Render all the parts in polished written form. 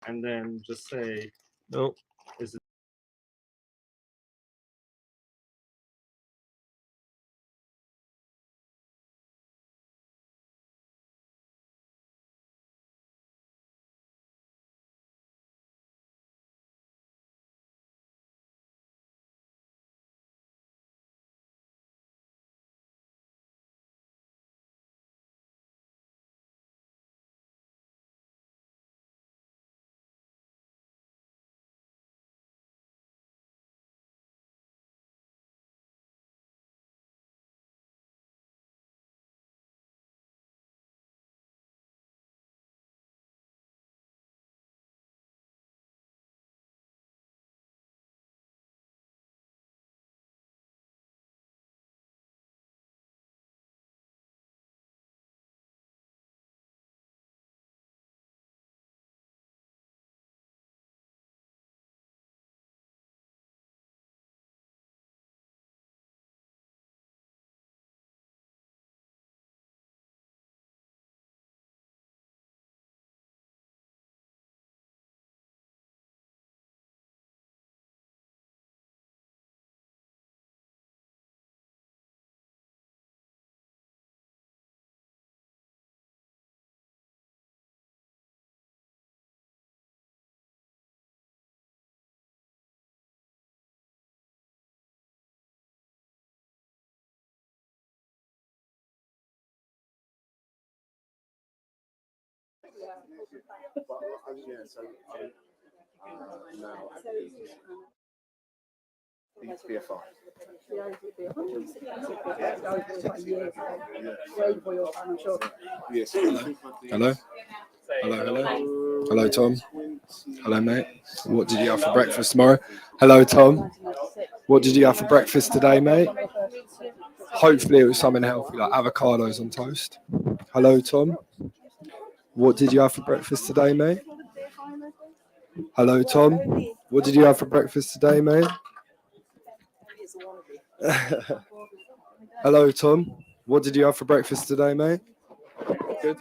and then just say, No. is it Yes. Hello. Hello. Hello. Hello, Tom. Hello, mate. What did you have for breakfast tomorrow? Hello, Tom. What did you have for breakfast today, mate? Hopefully it was something healthy like avocados on toast. Hello, Tom. What did you have for breakfast today, mate? Hello, Tom. What did you have for breakfast today, mate? Hello, Tom. What did you have for breakfast today, mate? Good.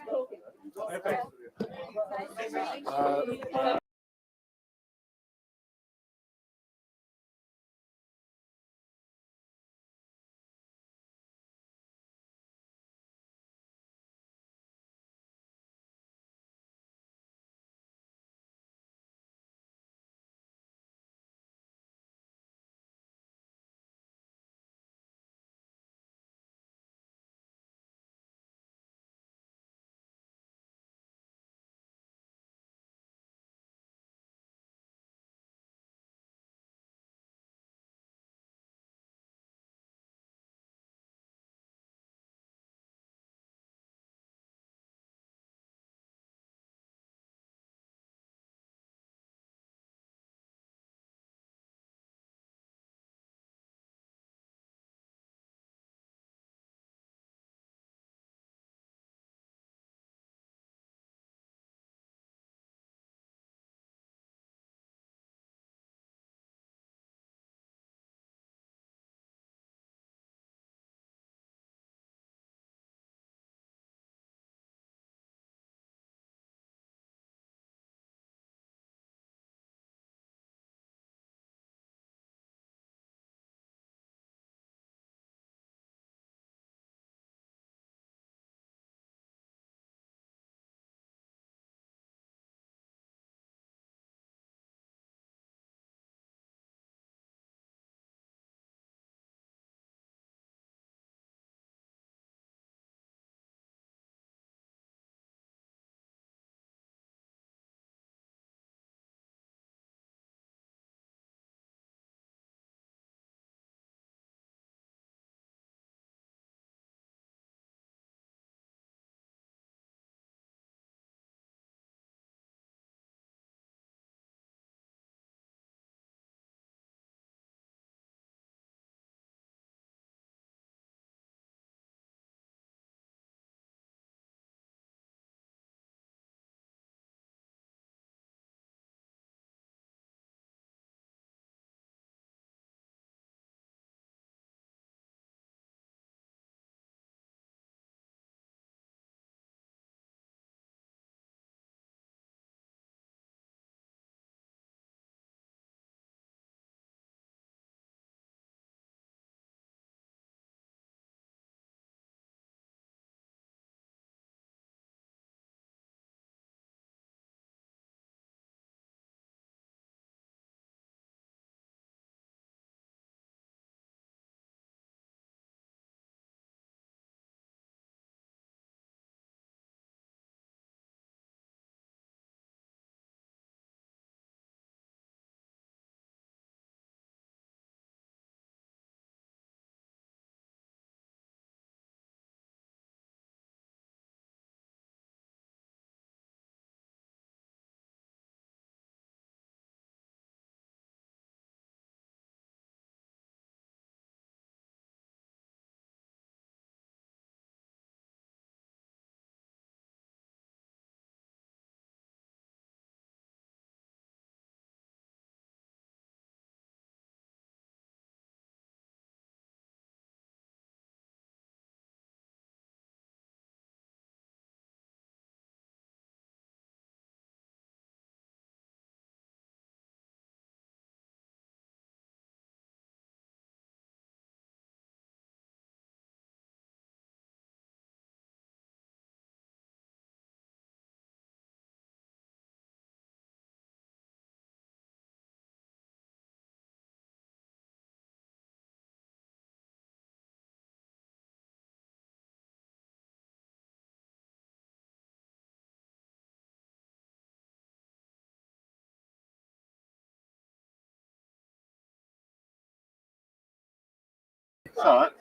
alright.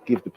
Give the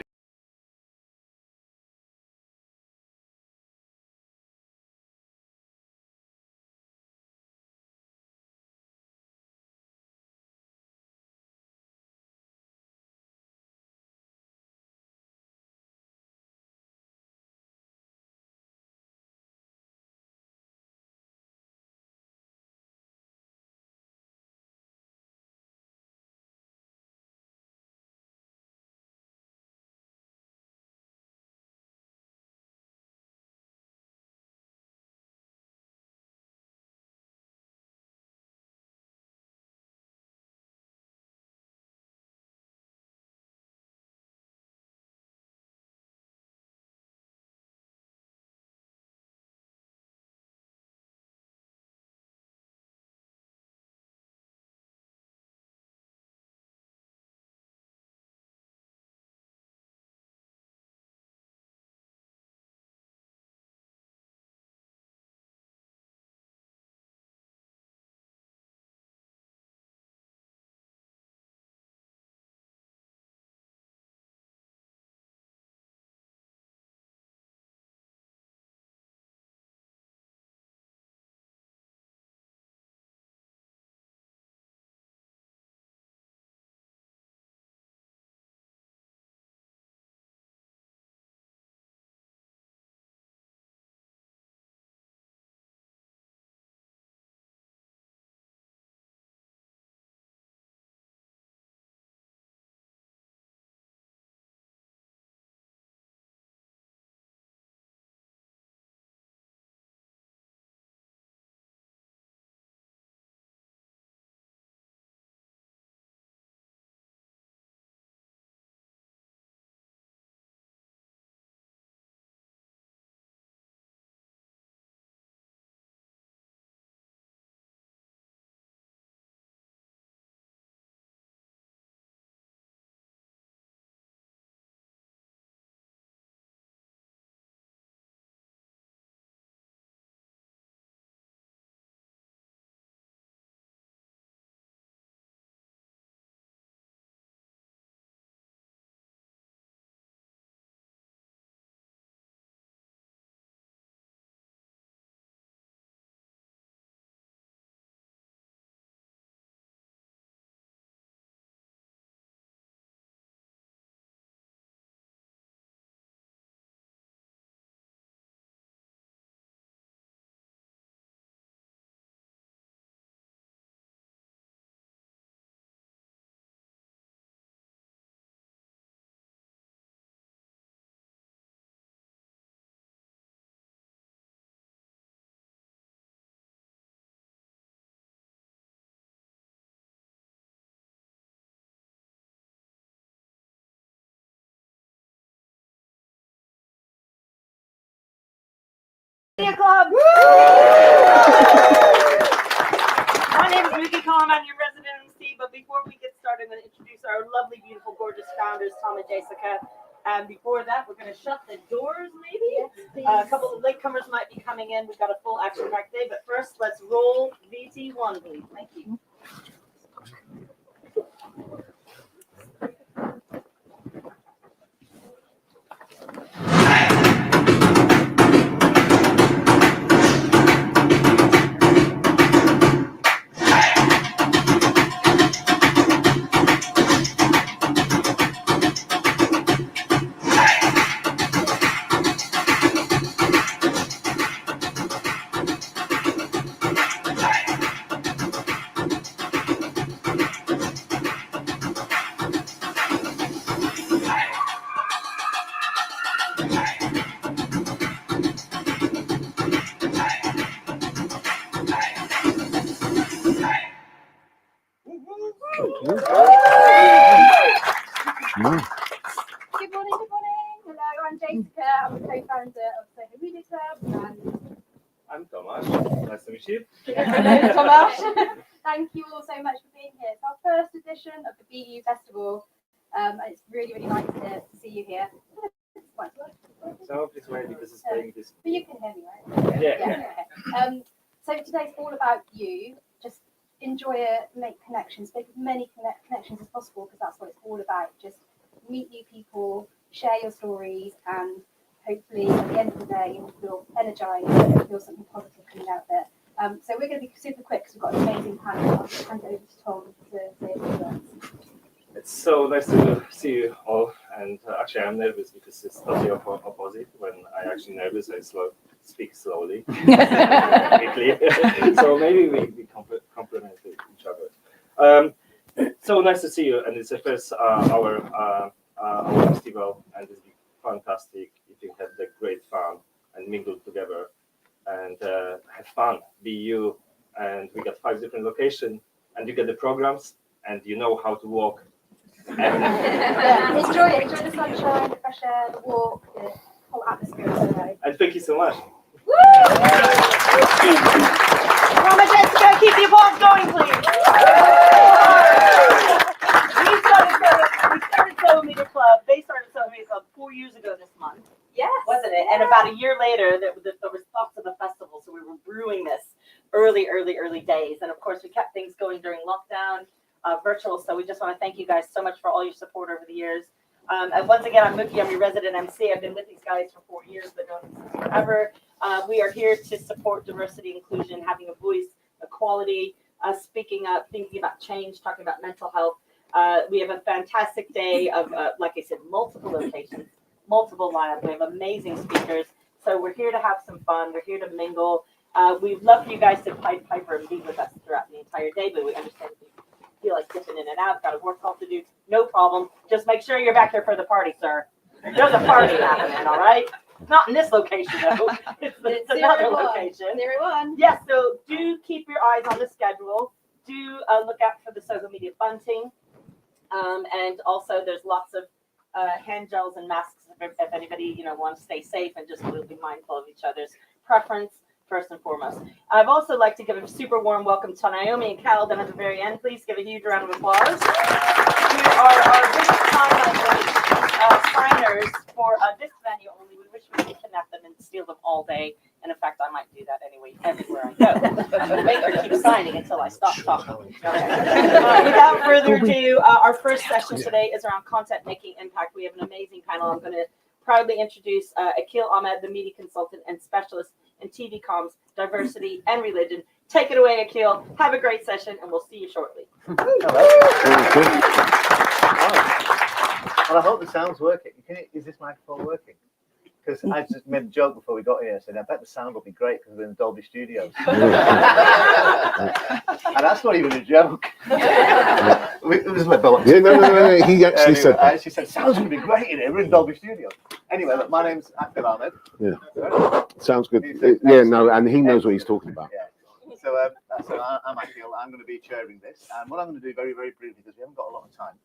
Media Club! My name is Mickey Collin, I'm your resident MC, but before we get started, I'm going to introduce our lovely, beautiful, gorgeous founders, Tom and Jessica. And before that, we're going to shut the doors, maybe? A couple of latecomers might be coming in. We've got a full action-packed day, but first, let's roll VT1, please. Thank you. Good morning. Hello, I'm Jessica. I'm the co-founder of Soho Media Club. And I'm Thomas. Nice to meet you. hello, Thomas. Thank you all so much for being here. It's our first edition of the BU Festival. And it's really, really nice to see you here. So please wait because it's playing this. But you can hear me, right? Yeah. Okay. So today's all about you. Just enjoy it, make connections, make as many connections as possible because that's what it's all about. Just meet new people, share your stories, and hopefully at the end of the day you'll feel energized and feel something positive coming out there. So we're going to be super quick because we've got an amazing panel. I'll just hand it over to Tom to say a few words. It's so nice to see you all. And actually, I'm nervous because it's totally opposite. When I'm actually nervous, I speak slowly, quickly. So maybe we complement each other. So nice to see you, and it's the first our festival, and it's fantastic. If you have the great fun and mingle together and have fun, be you. And we got 5 different locations, and you get the programs, and you know how to walk. Yeah, enjoy the sunshine, the fresh air, the walk, the whole atmosphere. And thank you so much. Tom and Jessica, keep the applause going, please. We started Soho Media Club. They started Soho Media Club 4 years ago this month. Yes. Wasn't it? And about a year later, there was thoughts of the festival, so we were brewing this early days. And of course, we kept things going during lockdown, virtual. So we just want to thank you guys so much for all your support over the years. And once again, I'm Mookie. I'm your resident MC. I've been with these guys for 4 years, but known them since forever. We are here to support diversity, inclusion, having a voice, equality, speaking up, thinking about change, talking about mental health. We have a fantastic day of, like I said, multiple locations, multiple lineups. We have amazing speakers. So we're here to have some fun. We're here to mingle. We'd love for you guys to Piper and be with us throughout the entire day, but we understand if you feel like dipping in and out, got a work call to do, no problem. Just make sure you're back here for the party, sir. There's a party happening, all right? Not in this location, though. It's another location. 01. Yes, so do keep your eyes on the schedule. Do look out for the Soho Media bunting. And also there's lots of hand gels and masks if anybody wants to stay safe and just will be mindful of each other's preference first and foremost. I'd also like to give a super warm welcome to Naomi and Cal down at the very end. Please give a huge round of applause. Who are our biggest signers for this venue only. We wish we could kidnap them and steal them all day. And in fact, I might do that anyway, everywhere I go. Make her keep signing until I stop talking. Okay. Without further ado, our first session today is around content making impact. We have an amazing panel. I'm going to proudly introduce Akil Ahmed, the media consultant and specialist in TV comms, diversity, and religion. Take it away, Akil. Have a great session, and we'll see you shortly. Well, I hope the sound's working. Is this microphone working? Because I just made a joke before we got here. I said, I bet the sound will be great because we're in the Dolby Studios. And that's not even a joke. It was my bollocks. Yeah, no. He actually said that. I actually said, sound's going to be great in here. We're in Dolby Studios. Anyway, look, my name's Akil Ahmed. Yeah. Sounds good. Yeah, no, and he knows what he's talking about. Yeah. So I'm Akil. I'm going to be chairing this. And what I'm going to do very, very briefly, because we haven't got a lot of time,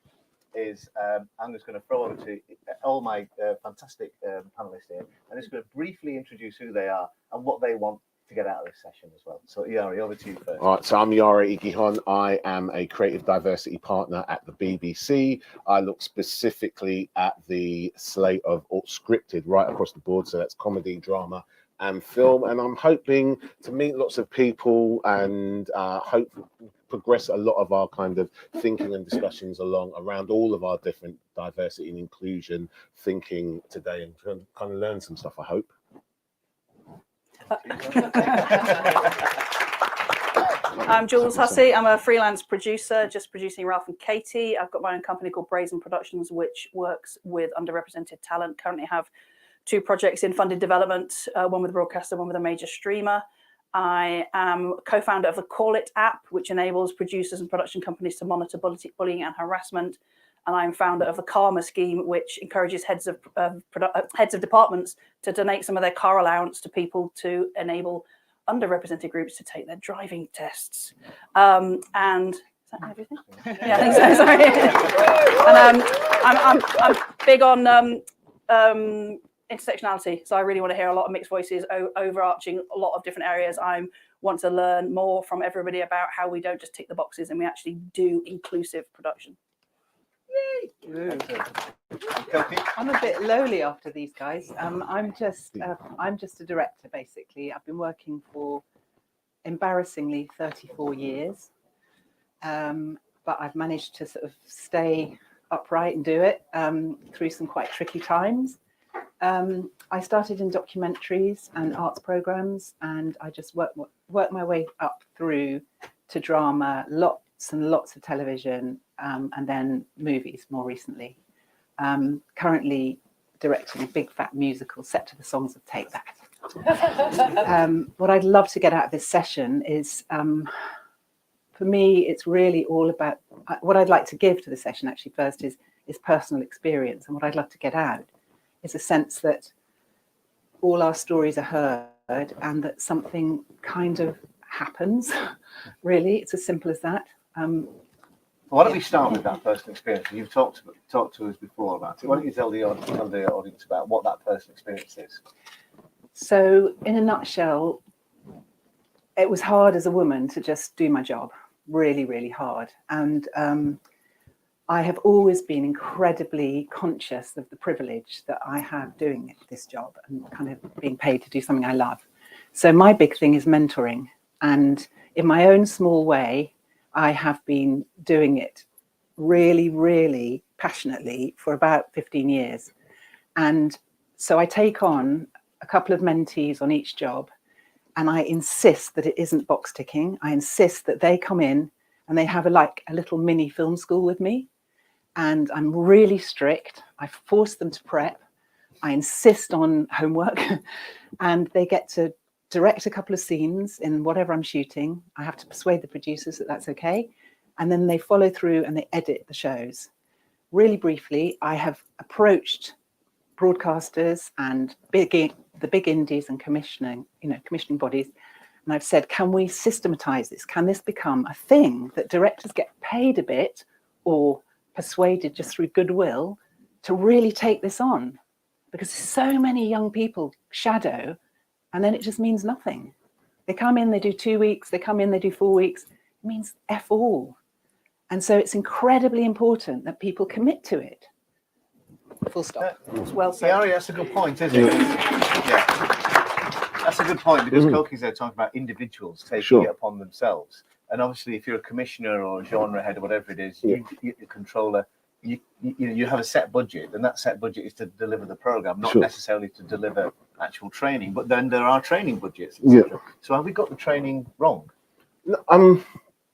is I'm just going to throw over to all my fantastic panelists here, and just going to briefly introduce who they are and what they want to get out of this session as well. So Yari, over to you first. All right, so I'm Yari Igihon. I am a creative diversity partner at the BBC. I look specifically at the slate of scripted right across the board. So that's comedy, drama, and film. And I'm hoping to meet lots of people and hope progress a lot of our kind of thinking and discussions along around all of our different diversity and inclusion thinking today, and kind of learn some stuff, I hope. I'm Jules Hussey. I'm a freelance producer, just producing Ralph and Katie. I've got my own company called Brazen Productions, which works with underrepresented talent. Currently have 2 projects in funded development, one with a broadcaster, one with a major streamer. I am co-founder of the Call It app, which enables producers and production companies to monitor bullying and harassment. And I'm founder of the Karma scheme, which encourages heads of departments to donate some of their car allowance to people to enable underrepresented groups to take their driving tests. And is that everything? Yeah, I think so. Sorry. And I'm big on intersectionality, so I really want to hear a lot of mixed voices overarching a lot of different areas. I want to learn more from everybody about how we don't just tick the boxes and we actually do inclusive production. I'm a bit lowly after these guys. I'm just a director, basically. I've been working for embarrassingly 34 years, but I've managed to sort of stay upright and do it through some quite tricky times. I started in documentaries and arts programs, and I just worked my way up through to drama, lots and lots of television, and then movies more recently. Currently directing a big fat musical set to the songs of Take That. What I'd love to get out of this session is, for me, it's really all about, what I'd like to give to the session actually first is personal experience. And what I'd love to get out is a sense that all our stories are heard and that something kind of happens. Really, it's as simple as that. Why don't we start with that personal experience? You've talked to us before about it. Why don't you tell the audience about what that personal experience is? So, in a nutshell, it was hard as a woman to just do my job. Really, really hard. And I have always been incredibly conscious of the privilege that I have doing this job and kind of being paid to do something I love. So my big thing is mentoring. And in my own small way, I have been doing it really, really passionately for about 15 years. And so I take on a couple of mentees on each job, and I insist that it isn't box ticking. I insist that they come in and they have a little mini film school with me. And I'm really strict. I force them to prep. I insist on homework. And they get to direct a couple of scenes in whatever I'm shooting. I have to persuade the producers that that's okay. And then they follow through and they edit the shows. Really briefly, I have approached broadcasters and the big indies and commissioning bodies. And I've said, can we systematize this? Can this become a thing that directors get paid a bit or persuaded just through goodwill to really take this on? Because so many young people shadow, and then it just means nothing. They come in, they do 2 weeks, they come in, they do 4 weeks. It means F all. And so it's incredibly important that people commit to it. Full stop. Well said. Yari, that's a good point, isn't it? Yeah. That's a good point, because Koki's there talking about individuals taking it upon themselves. And obviously, if you're a commissioner or a genre head or whatever it is, you're a controller, you have a set budget, and that set budget is to deliver the program, not necessarily to deliver actual training. But then there are training budgets, etc. So have we got the training wrong?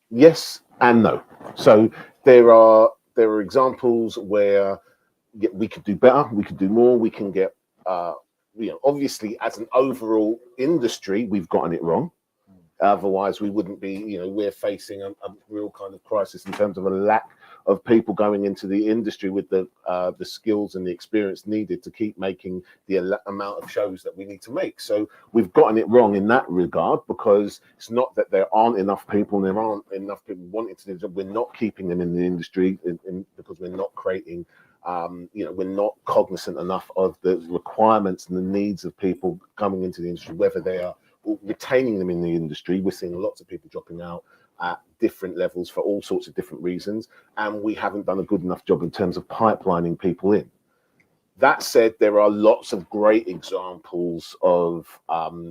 Yes and no. So there are examples where we could do better, we could do more, we can get obviously as an overall industry we've gotten it wrong. Otherwise we wouldn't be, we're facing a real kind of crisis in terms of a lack of people going into the industry with the skills and the experience needed to keep making the amount of shows that we need to make. So we've gotten it wrong in that regard, because it's not that there aren't enough people and there aren't enough people wanting to do the job. We're not keeping them in the industry because we're not creating. We're not cognizant enough of the requirements and the needs of people coming into the industry, whether they are retaining them in the industry. We're seeing lots of people dropping out at different levels for all sorts of different reasons, and we haven't done a good enough job in terms of pipelining people in. That said, there are lots of great examples of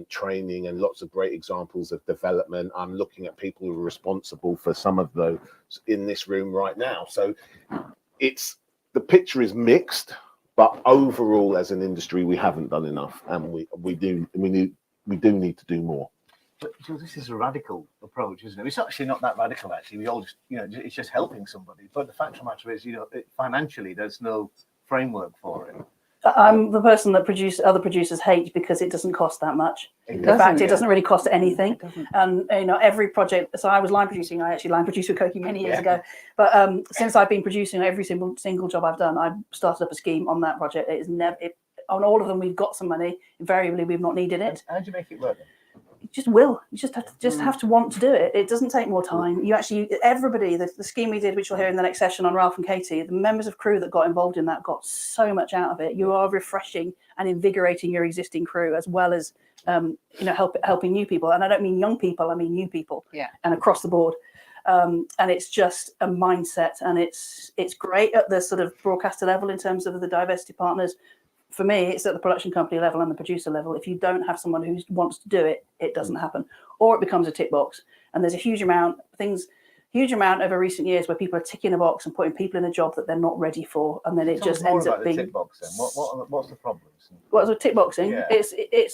training and lots of great examples of development. I'm looking at people who are responsible for some of those in this room right now. So the picture is mixed, but overall, as an industry, we haven't done enough, and we do need to do more. But this is a radical approach, isn't it? It's actually not that radical. Actually, we all just, it's just helping somebody. But the fact of the matter is, financially, there's no framework for it. I'm the person that other producers hate because it doesn't cost that much. In fact, it doesn't really cost anything. And every project. So I was line producing. I actually line produced with Koki many years ago. But since I've been producing, every single job I've done, I've started up a scheme on that project. It is never. On all of them, we've got some money. Invariably, we've not needed it. How do you make it work then? You just will. You just have to want to do it. It doesn't take more time. You actually, everybody, the scheme we did, which you'll hear in the next session on Ralph and Katie, the members of crew that got involved in that got so much out of it. You are refreshing and invigorating your existing crew, as well as helping new people. And I don't mean young people. I mean new people. Yeah. And across the board. And it's just a mindset, and it's great at the sort of broadcaster level in terms of the diversity partners. For me, it's at the production company level and the producer level. If you don't have someone who wants to do it, it doesn't happen, or it becomes a tick box. And there's a huge amount over recent years where people are ticking a box and putting people in a job that they're not ready for, and then it just ends up being. Tick box, then. What's the problems? What's with tick boxing? Yeah. It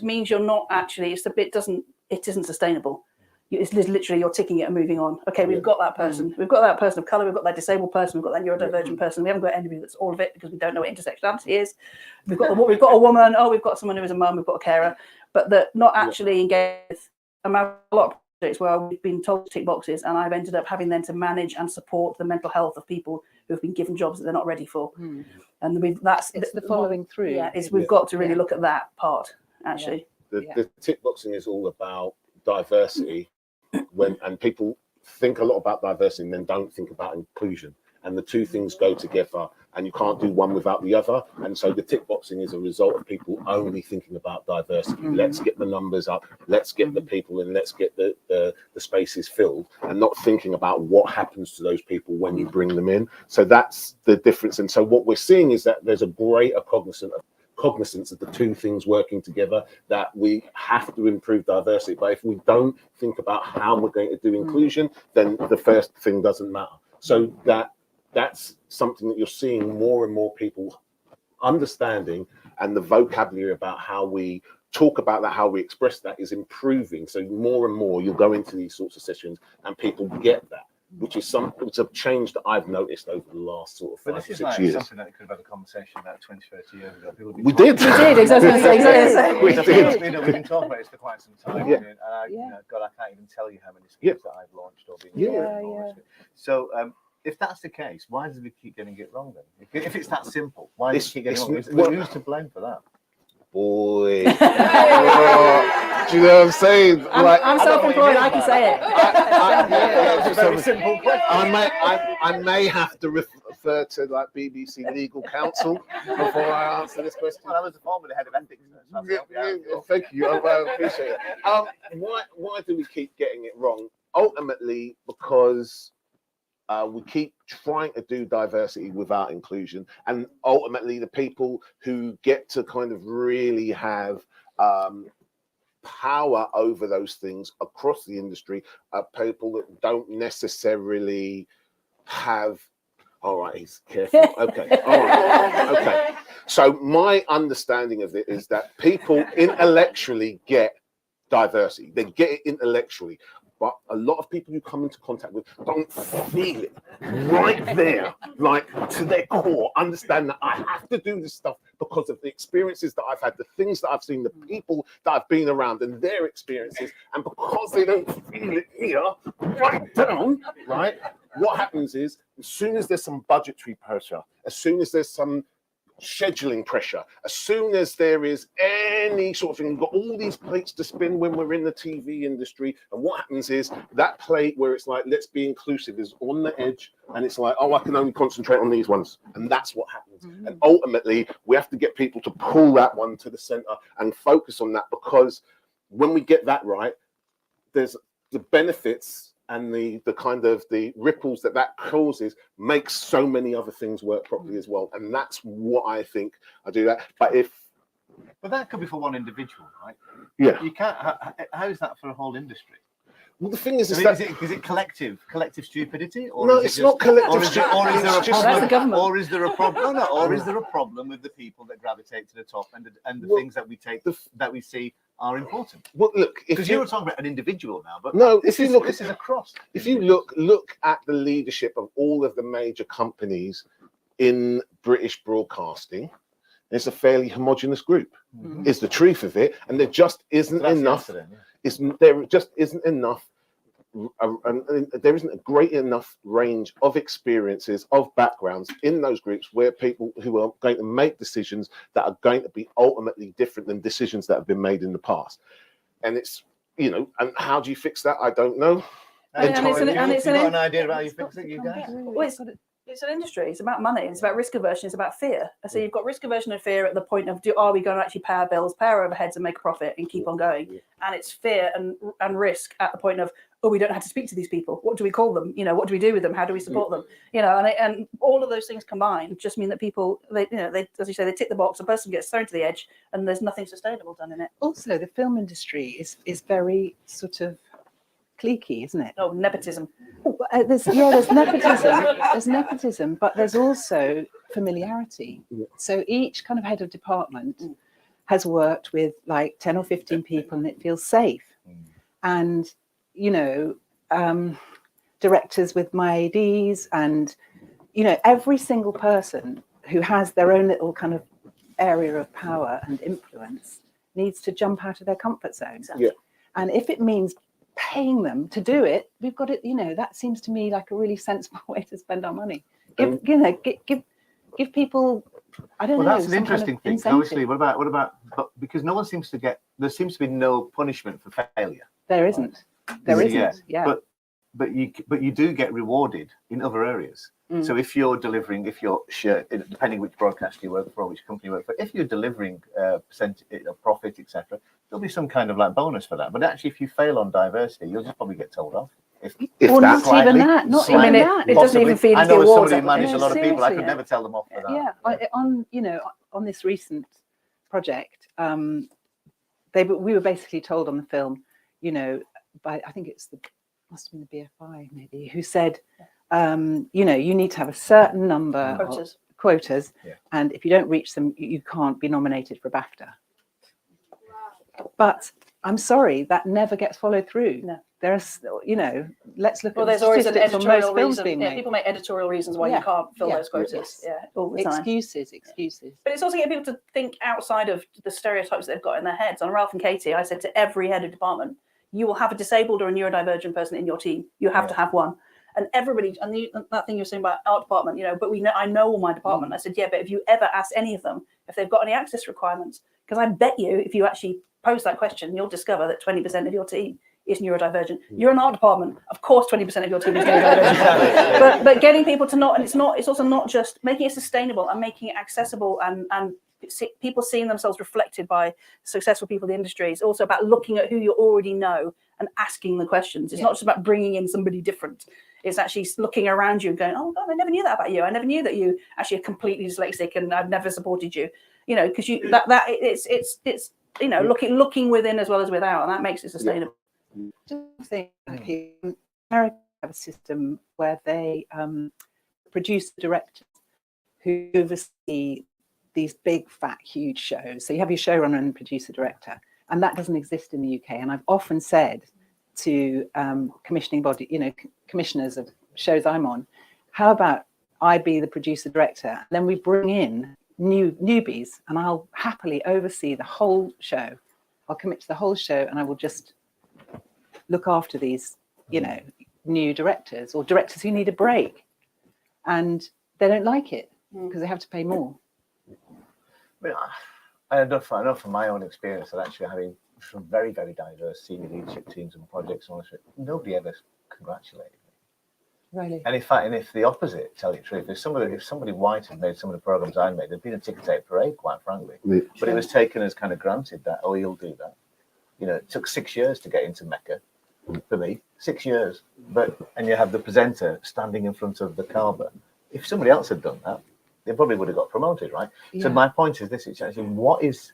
means you're not actually. It isn't sustainable. It's literally you're ticking it and moving on. Okay, we've got that person. We've got that person of colour. We've got that disabled person. We've got that neurodivergent person. We haven't got anybody that's all of it because we don't know what intersectionality is. We've got a woman. Oh, we've got someone who is a mum. We've got a carer, but they're not actually engaged with a lot of projects where we've been told to tick boxes, and I've ended up having then to manage and support the mental health of people who have been given jobs that they're not ready for. And it's the following through. Yeah, we've got to really look at that part actually. The tick boxing is all about diversity. And people think a lot about diversity and then don't think about inclusion, and the two things go together, and you can't do one without the other. And so the tick boxing is a result of people only thinking about diversity. Let's get the numbers up, let's get the people in, let's get the spaces filled, and not thinking about what happens to those people when you bring them in. So that's the difference. And so what we're seeing is that there's a greater cognizance of the two things working together, that we have to improve diversity. But if we don't think about how we're going to do inclusion, then the first thing doesn't matter. So that's something that you're seeing more and more people understanding, and the vocabulary about how we talk about that, how we express that, is improving. So more and more you'll go into these sorts of sessions and people get that, which is it's a change that I've noticed over the last sort of 5 or 6 years. Something that could have had a conversation about 20, 30 years ago. We did exactly. We've been talking about this for quite some time. Yeah. And God, I can't even tell you how many schemes that I've launched or been involved in. So if that's the case, why do we keep getting it wrong then? If it's that simple, why do we keep getting it wrong? Who's to blame for that? Boy, do you know what I'm saying? I'm self-employed. I can say it. It's a very simple question. I may have to refer to BBC legal counsel before I answer this question. Well, I was the former head of ethics. Thank you. I appreciate it. Why do we keep getting it wrong? Ultimately, because we keep trying to do diversity without inclusion, and ultimately the people who get to kind of really have power over those things across the industry are people that don't necessarily have. All right, he's careful. Okay, all right, okay. So my understanding of it is that people intellectually get diversity. They get it intellectually. But a lot of people you come into contact with don't feel it right there, like to their core, understand that I have to do this stuff because of the experiences that I've had, the things that I've seen, the people that I've been around and their experiences. And because they don't feel it here, right down, right, what happens is as soon as there's some budgetary pressure, as soon as there's some scheduling pressure. As soon as there is any sort of thing, we've got all these plates to spin when we're in the TV industry. And what happens is that plate where it's like, let's be inclusive, is on the edge. And it's like, oh, I can only concentrate on these ones. And that's what happens. And ultimately, we have to get people to pull that one to the center and focus on that, because when we get that right, there's the benefits and the kind of the ripples that causes makes so many other things work properly as well. And that's what I think I do that. But that could be for one individual, right? Yeah. You can't. How is that for a whole industry? Well, the thing is, is it collective stupidity, or no, is it's it not collective stupidity, or is there a problem? Or is there a problem? No, or is there a problem with the people that gravitate to the top and the things that we take that we see are important? Well, look, because you were talking about an individual now, but no, this is across. If you look at the leadership of all of the major companies in British broadcasting, it's a fairly homogenous group. Is the truth of it, and there just isn't enough. There just isn't enough. There isn't a great enough range of experiences, of backgrounds in those groups where people who are going to make decisions that are going to be ultimately different than decisions that have been made in the past. And it's, you know, and how do you fix that? I don't know. And it's got an idea about how you fix it, you guys? Well, it's an industry. It's about money. It's about risk aversion. It's about fear. And so you've got risk aversion and fear at the point of, are we going to actually pay our bills, pay our overheads, and make a profit and keep on going? And it's fear and risk at the point of, oh, we don't have to speak to these people. What do we call them? You know, what do we do with them? How do we support them? You know, and all of those things combined just mean that people, they, as you say, they tick the box. A person gets thrown to the edge, and there's nothing sustainable done in it. Also, the film industry is very sort of cliquey, isn't it? Oh, nepotism. There's nepotism. There's nepotism, but there's also familiarity. So each kind of head of department has worked with like 10 or 15 people, and it feels safe. And you know, directors with my ADs, and you know, every single person who has their own little kind of area of power and influence needs to jump out of their comfort zone. Yeah. And if it means paying them to do it, we've got it. You know, that seems to me like a really sensible way to spend our money. Give people. I don't know. That's an interesting thing. Obviously, what about? But because no one seems to get, there seems to be no punishment for failure. There isn't. There isn't. Yeah. But you do get rewarded in other areas. So if you're delivering, depending which broadcaster you work for, or which company you work for, if you're delivering percentage of profit, etc., there'll be some kind of like bonus for that. But actually, if you fail on diversity, you'll just probably get told off. Or not even that. Not even that. It doesn't even feed into the awards. I know as somebody who managed a lot of people, I could never tell them off for that. Yeah. On this recent project, we were basically told on the film, you know, by I think must have been the BFI maybe, who said, you know, you need to have a certain number of quotas, and if you don't reach them, you can't be nominated for a BAFTA. But I'm sorry, that never gets followed through. No. There's, you know, let's look at there's always an editorial reason. People make editorial reasons why you can't fill those quotas. All the time. Excuses. But it's also getting people to think outside of the stereotypes they've got in their heads. On Ralph and Katie, I said to every head of department, you will have a disabled or a neurodivergent person in your team. You have to have one. And everybody, and that thing you're saying about our department, you know, but I know all my department. I said, yeah, but if you ever ask any of them if they've got any access requirements, because I bet you if you actually pose that question, you'll discover that 20% of your team is neurodivergent. You're an art department, of course 20% of your team is neurodivergent. but getting people to not, and it's also not just making it sustainable and making it accessible and people seeing themselves reflected by successful people in the industry. It's also about looking at who you already know and asking the questions. It's not just about bringing in somebody different. It's actually looking around you and going, oh God, I never knew that about you. I never knew that you actually are completely dyslexic, and I've never supported you. You know, because it's you know, looking within as well as without, and that makes it sustainable. I think America have a system where they produce directors who oversee these big, fat, huge shows. So you have your showrunner and producer director, and that doesn't exist in the UK. And I've often said to commissioning body, you know, commissioners of shows I'm on, how about I be the producer director, and then we bring in newbies, and I'll happily oversee the whole show. I'll commit to the whole show, and I will just look after these, you know, new directors or directors who need a break, and they don't like it because they have to pay more. mean, I know from my own experience that actually having some very, very diverse senior leadership teams and projects, honestly, nobody ever congratulated me. Really? And in fact, and if the opposite, tell you the truth, if somebody white had made some of the programs I made, there'd been a ticker tape parade, quite frankly. Yeah. But it was taken as kind of granted that, oh, you'll do that. You know, it took 6 years to get into Mecca for me, 6 years. And you have the presenter standing in front of the Kaaba. If somebody else had done that, they probably would have got promoted, right? Yeah. So my point is this: it's actually what is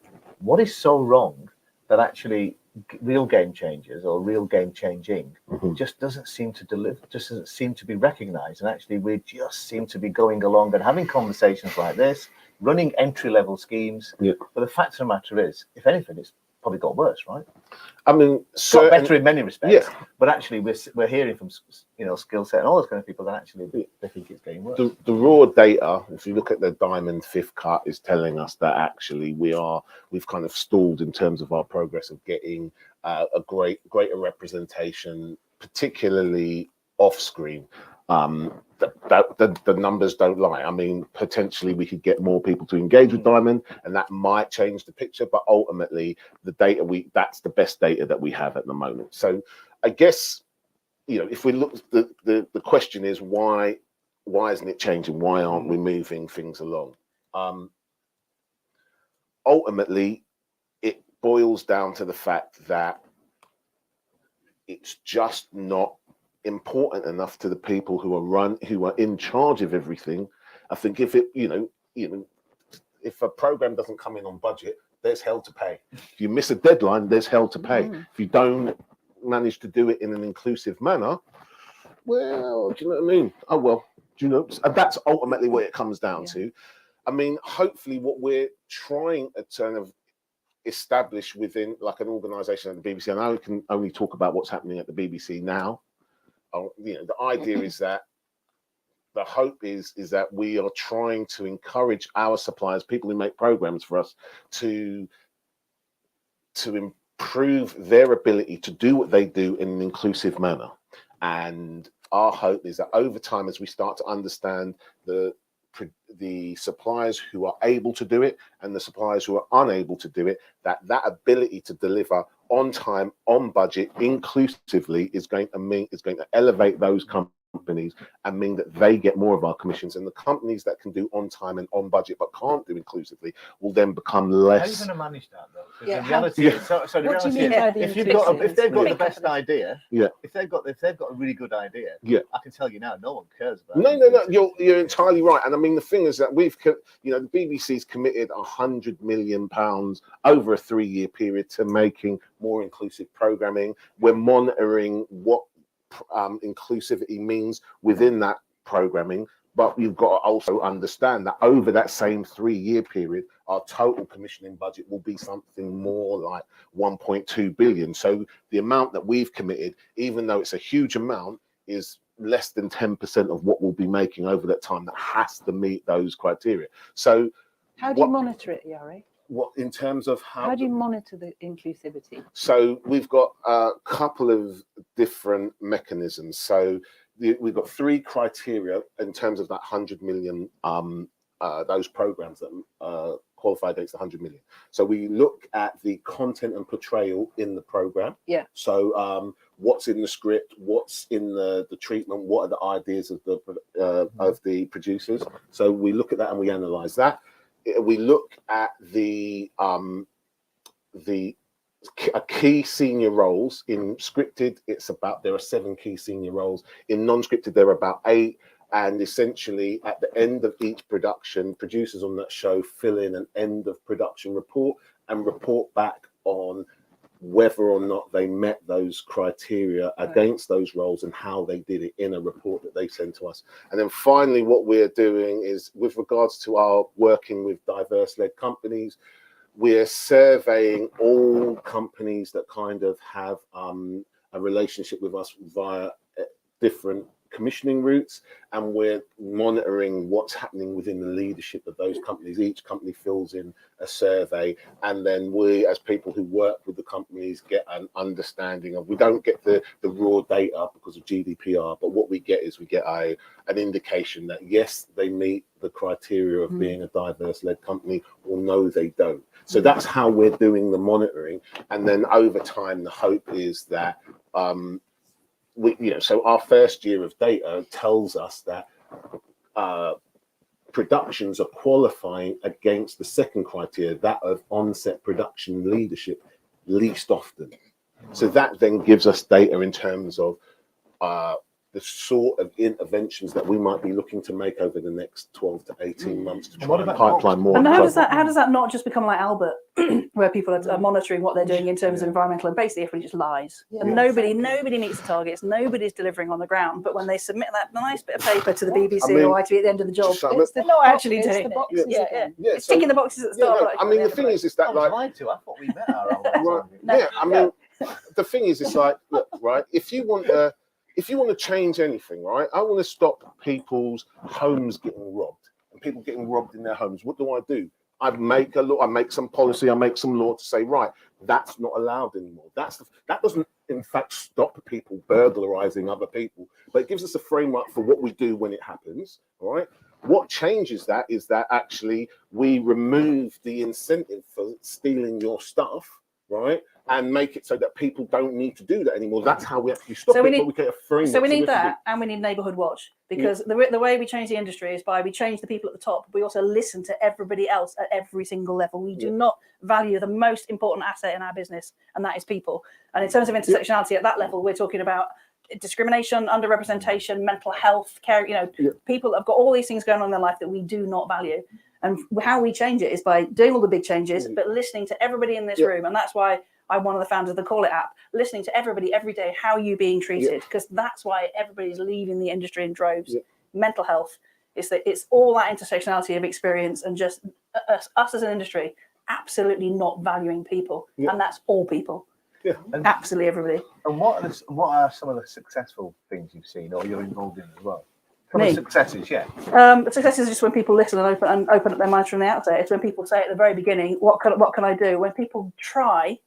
so wrong that actually real game changers or real game changing just doesn't seem to deliver, just doesn't seem to be recognized. And actually, we just seem to be going along and having conversations like this, running entry level schemes. Yeah. But the fact of the matter is, if anything, it's probably got worse, right? I mean, It's got better in many respects, yeah. but actually we're hearing from skill set and all those kind of people that actually they think it's getting worse. The raw data, if you look at the Diamond fifth cut, is telling us that actually we've kind of stalled in terms of our progress of getting a greater representation, particularly off screen. The numbers don't lie. I mean, potentially we could get more people to engage with Diamond, and that might change the picture. But ultimately, the data that's the best data that we have at the moment. So, I guess if we look, the question is why isn't it changing? Why aren't we moving things along? Ultimately, it boils down to the fact that it's just not important enough to the people who are in charge of everything. I think if it if a program doesn't come in on budget, there's hell to pay. If you miss a deadline, there's hell to pay. If you don't manage to do it in an inclusive manner, well, do you know what I mean? Oh well, and that's ultimately what it comes down to. I mean, hopefully what we're trying to kind of establish within like an organization at the BBC, and I can only talk about what's happening at the BBC now. The idea is that the hope is that we are trying to encourage our suppliers, people who make programs for us, to improve their ability to do what they do in an inclusive manner. And our hope is that over time, as we start to understand the suppliers who are able to do it and the suppliers who are unable to do it, that ability to deliver on time, on budget, inclusively is going to elevate those companies and mean that they get more of our commissions, and the companies that can do on time and on budget but can't do inclusively will then become less. How are you going to manage that though? Because Yeah, the reality is, the reality is, if they've got the best idea, if they've got a really good idea, I can tell you now, no one cares about it. No, you're entirely right. And I mean, the thing is that the BBC's committed £100 million over a 3-year period to making more inclusive programming. We're monitoring what inclusivity means within that programming, but you've got to also understand that over that same 3-year period, our total commissioning budget will be something more like 1.2 billion. So the amount that we've committed, even though it's a huge amount, is less than 10% of what we'll be making over that time that has to meet those criteria. So how do you monitor it, Yari? What in terms of how do you monitor the inclusivity? So we've got a couple of different mechanisms. So we've got 3 criteria in terms of that 100 million, those programs that qualify against the 100 million. So we look at the content and portrayal in the program. Yeah. So what's in the script, what's in the treatment, what are the ideas of the producers. So we look at that and we analyze that. We look at the key senior roles. In scripted, there are 7 key senior roles. In non-scripted, there are about 8. And essentially, at the end of each production, producers on that show fill in an end of production report and report back on whether or not they met those criteria against those roles and how they did it in a report that they send to us. And then finally, what we're doing is, with regards to our working with diverse-led companies, we're surveying all companies that kind of have a relationship with us via different commissioning routes, and we're monitoring what's happening within the leadership of those companies. Each company fills in a survey, and then we, as people who work with the companies, get an understanding of. We don't get the raw data because of GDPR, but what we get is an indication that yes, they meet the criteria of being a diverse-led company, or no, they don't. So that's how we're doing the monitoring, and then over time, the hope is that so our first year of data tells us that productions are qualifying against the second criteria, that of onset production leadership, least often. So that then gives us data in terms of the sort of interventions that we might be looking to make over the next 12 to 18 months to try and pipeline more. And how does that not just become like Albert, where people are monitoring what they're doing in terms of environmental, and basically everybody just lies. And nobody meets the targets, nobody's delivering on the ground. But when they submit that nice bit of paper to the BBC or ITV at the end of the job, they're not actually doing it. It's ticking the boxes at the start. I mean, the thing is that I lied to. I thought we met our own. I mean, the thing is, it's like, look, right, if you want to change anything, right, I want to stop people's homes getting robbed and people getting robbed in their homes. What do? I make a law, I make some policy, I make some law to say, right, that's not allowed anymore. That doesn't, in fact, stop people burglarizing other people, but it gives us a framework for what we do when it happens, all right? What changes that is that actually we remove the incentive for stealing your stuff, right? And make it so that people don't need to do that anymore. That's how we actually stop it. But we get a framework. So we need that, and we need neighbourhood watch, because the way we change the industry is by we change the people at the top. We also listen to everybody else at every single level. We do not value the most important asset in our business, and that is people. And in terms of intersectionality at that level, we're talking about discrimination, underrepresentation, mental health, care. People have got all these things going on in their life that we do not value. And how we change it is by doing all the big changes, but listening to everybody in this room. And that's why I'm one of the founders of the Call It app, listening to everybody every day. How are you being treated? Because that's why everybody's leaving the industry in droves. Mental health is that it's all that intersectionality of experience, and just us as an industry absolutely not valuing people, and that's all people. And absolutely everybody. And what are some of the successful things you've seen or you're involved in as well? Successes, Success is just when people listen and open up their minds from the outset. It's when people say at the very beginning, what can I do? When people try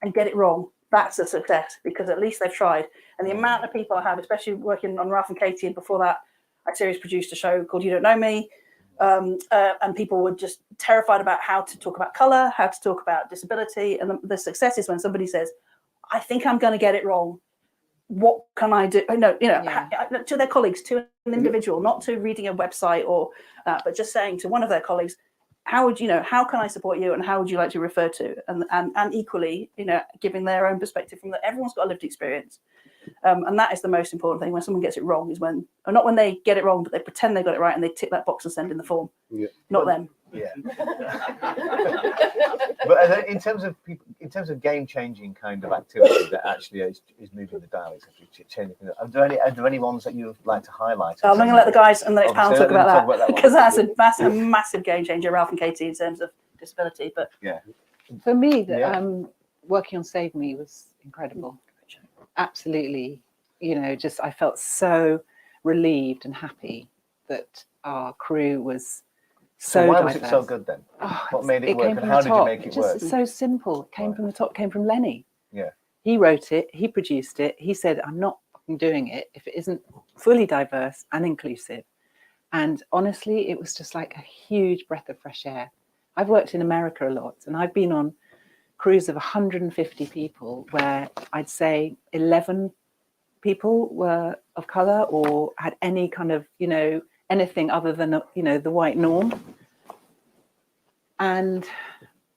and get it wrong, that's a success, because at least they've tried. And the amount of people I have, especially working on Ralph and Katie, and before that, I series produced a show called You Don't Know Me, and people were just terrified about how to talk about colour, how to talk about disability. And the success is when somebody says, I think I'm going to get it wrong. What can I do? To their colleagues, to an individual, not to reading a website or but just saying to one of their colleagues, how can I support you, and how would you like to be referred to? And equally, giving their own perspective from that. Everyone's got a lived experience. And that is the most important thing. When someone gets it wrong is when, or not when they get it wrong, but they pretend they got it right and they tick that box and send in the form. Not them. But in terms of game-changing kind of activity that actually is moving the dial, are there any ones that you'd like to highlight? I'm going to let the guys and the next panel talk about that, because that's a massive game changer, Ralph and Katie, in terms of disability. But for me, working on Save Me was incredible. Absolutely, I felt so relieved and happy that our crew was so why diverse. Was it so good then? What made it work, and how did you make it work? Just so simple. It came from the top. Came from Lenny. Yeah. He wrote it. He produced it. He said, "I'm not doing it if it isn't fully diverse and inclusive." And honestly, it was just like a huge breath of fresh air. I've worked in America a lot, and I've been on crews of 150 people where I'd say 11 people were of color or had any kind of, anything other than, the white norm. And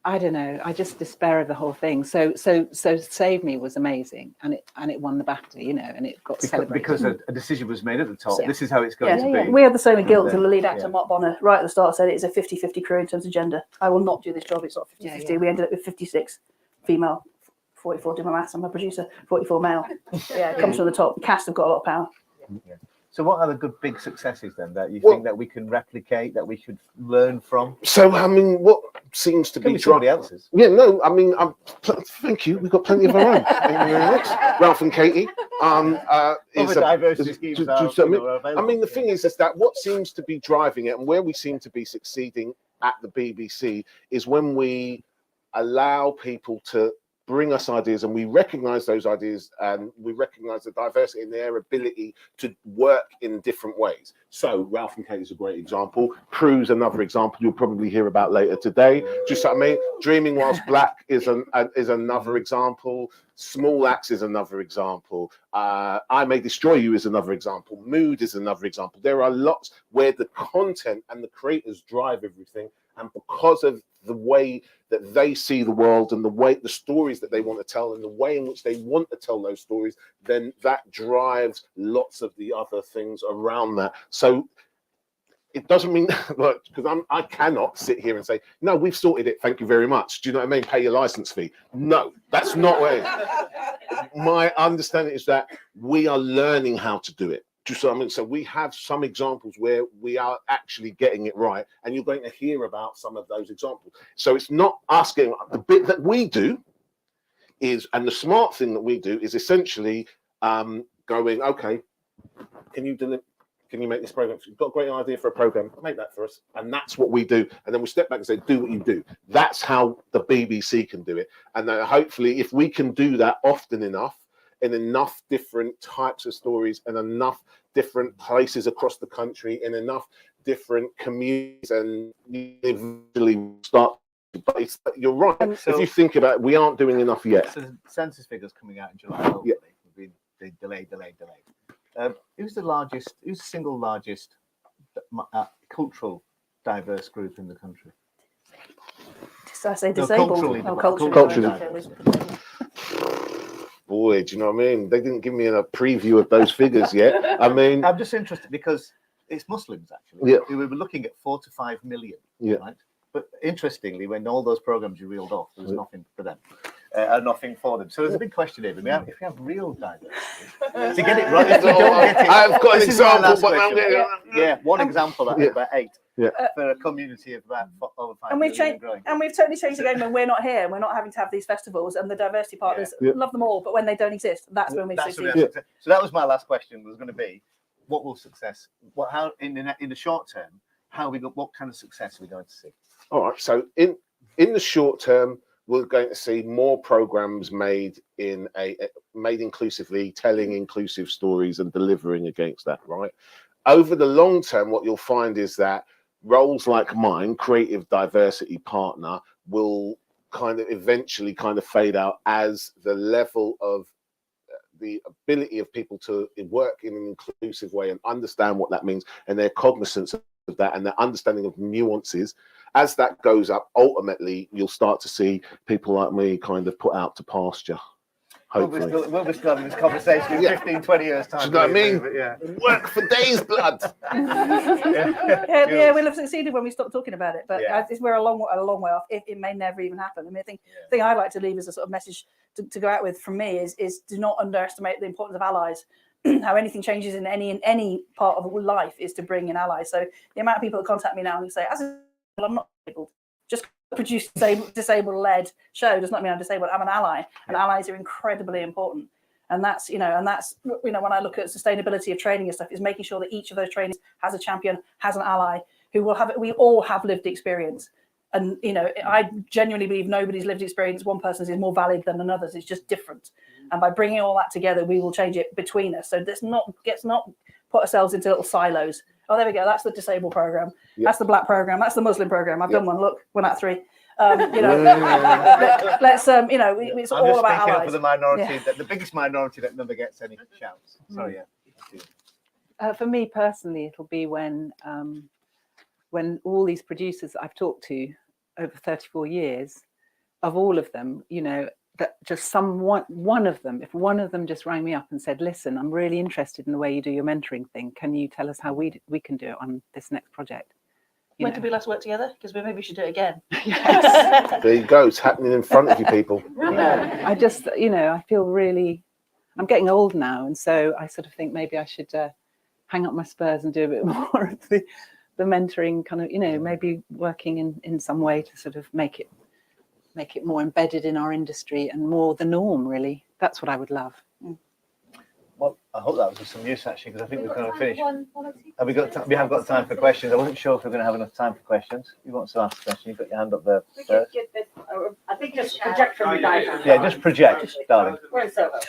I don't know, I just despair of the whole thing. So Save Me was amazing, and it won the BAFTA, and it got celebrated. Because a decision was made at the top. This is how it's going to be. We had the same guilt, and the lead actor, Mark Bonner, right at the start said it's a 50-50 crew in terms of gender. I will not do this job, it's not 50-50. We ended up with 56 female, 44, do my maths, I'm a producer, 44 male. It comes from the top. The cast have got a lot of power. So what are the good big successes then that you think that we can replicate, that we should learn from? So, I mean, what seems to Can be be somebody else's. Yeah, no, I mean, thank you. We've got plenty of our own. Thank you very much. Ralph and Katie. Other diversity schemes are available. I mean, the thing is that what seems to be driving it and where we seem to be succeeding at the BBC is when we allow people to bring us ideas and we recognize those ideas and we recognize the diversity in their ability to work in different ways. So Ralph and Kate is a great example. Prue's another example you'll probably hear about later today. Just what I mean, Dreaming Whilst Black is another example. Small Axe is another example. I May Destroy You is another example. Mood is another example. There are lots where the content and the creators drive everything, and because of the way that they see the world and the stories that they want to tell and the way in which they want to tell those stories, then that drives lots of the other things around that. So it doesn't mean because I cannot sit here and say, no, we've sorted it, thank you very much. Do you know what I mean? Pay your license fee. No, that's not what it is. My understanding is that we are learning how to do it. Do you see what I mean? So we have some examples where we are actually getting it right, and you're going to hear about some of those examples. So it's not us getting the bit that we do is, and the smart thing that we do is essentially going, okay, can you make this program? You've got a great idea for a program, make that for us. And that's what we do. And then we step back and say, do what you do. That's how the BBC can do it. And then hopefully if we can do that often enough, in enough different types of stories and enough different places across the country, in enough different communities, and you eventually start. But you're right. So, if you think about it, we aren't doing enough yet. So the census figures coming out in July. Yeah. Have been delayed. Who's the single largest cultural diverse group in the country? Did I say disabled? Culturally. Boy, do you know what I mean? They didn't give me a preview of those figures yet. I mean, I'm just interested because it's Muslims actually. Yeah. We were looking at 4 to 5 million. Yeah. Right. But interestingly, when all those programs you reeled off, there was nothing for them. Nothing for them. So there's a big question here. If we have real diversity, to get it right, if we don't get it, I've got an example. One example out of about 8 Yeah. for a community of about over 5 And we've million changed, growing. and we've totally changed the game when we're not here. We're not having to have these festivals, and the diversity partners love them all. But when they don't exist, that's when we succeed. So that was my last question. Was going to be, what will success? How in the short term? What kind of success are we going to see? All right. So in the short term, we're going to see more programs made inclusively, telling inclusive stories and delivering against that. Right. Over the long term, what you'll find is that roles like mine, creative diversity partner, will kind of eventually kind of fade out as the level of the ability of people to work in an inclusive way and understand what that means, and their cognizance of that and their understanding of nuances. As that goes up, ultimately, you'll start to see people like me kind of put out to pasture. Hopefully. We'll be still having this conversation in 15, 20 years' time. Do you know what I mean? Yeah. Work for days, blood. Yeah, we'll have succeeded when we stop talking about it. But we're a long way off. It may never even happen. I mean, the thing I like to leave as a sort of message to go out with from me is do not underestimate the importance of allies. How anything changes in any part of life is to bring in allies. So the amount of people that contact me now and say, I'm not disabled. Just produce disabled-led show does not mean I'm disabled. I'm an ally, and allies are incredibly important. And that's when I look at sustainability of training and stuff, is making sure that each of those trainings has a champion, has an ally who will have it. We all have lived experience, and I genuinely believe nobody's lived experience. One person's is more valid than another's. It's just different. And by bringing all that together, we will change it between us. So let's not put ourselves into little silos. Oh, there we go. That's the disabled program. Yep. That's the black program. That's the Muslim program. I've done one. Look, we're at 3. Let's it's I'm all about allies. For the minority, the biggest minority that never gets any shouts. Sorry, for me personally, it'll be when all these producers I've talked to over 34 years, of all of them, that just one of them just rang me up and said, listen, I'm really interested in the way you do your mentoring thing. Can you tell us how we can do it on this next project? When did we last work together? Because maybe we should do it again. Yes. There you go. It's happening in front of you, people. I just, I feel really, I'm getting old now. And so I sort of think maybe I should hang up my spurs and do a bit more of the mentoring kind of, maybe working in some way to sort of make it more embedded in our industry and more the norm, really. That's what I would love. Well, I hope that was of some use, actually, because I think we're going to finish. Have we got? We have got time for questions. I wasn't sure if we're going to have enough time for questions. Who wants to ask a question? You've got your hand up there. We could get this, I think just project from your diagram. Yeah, just project, darling. We're in Soho.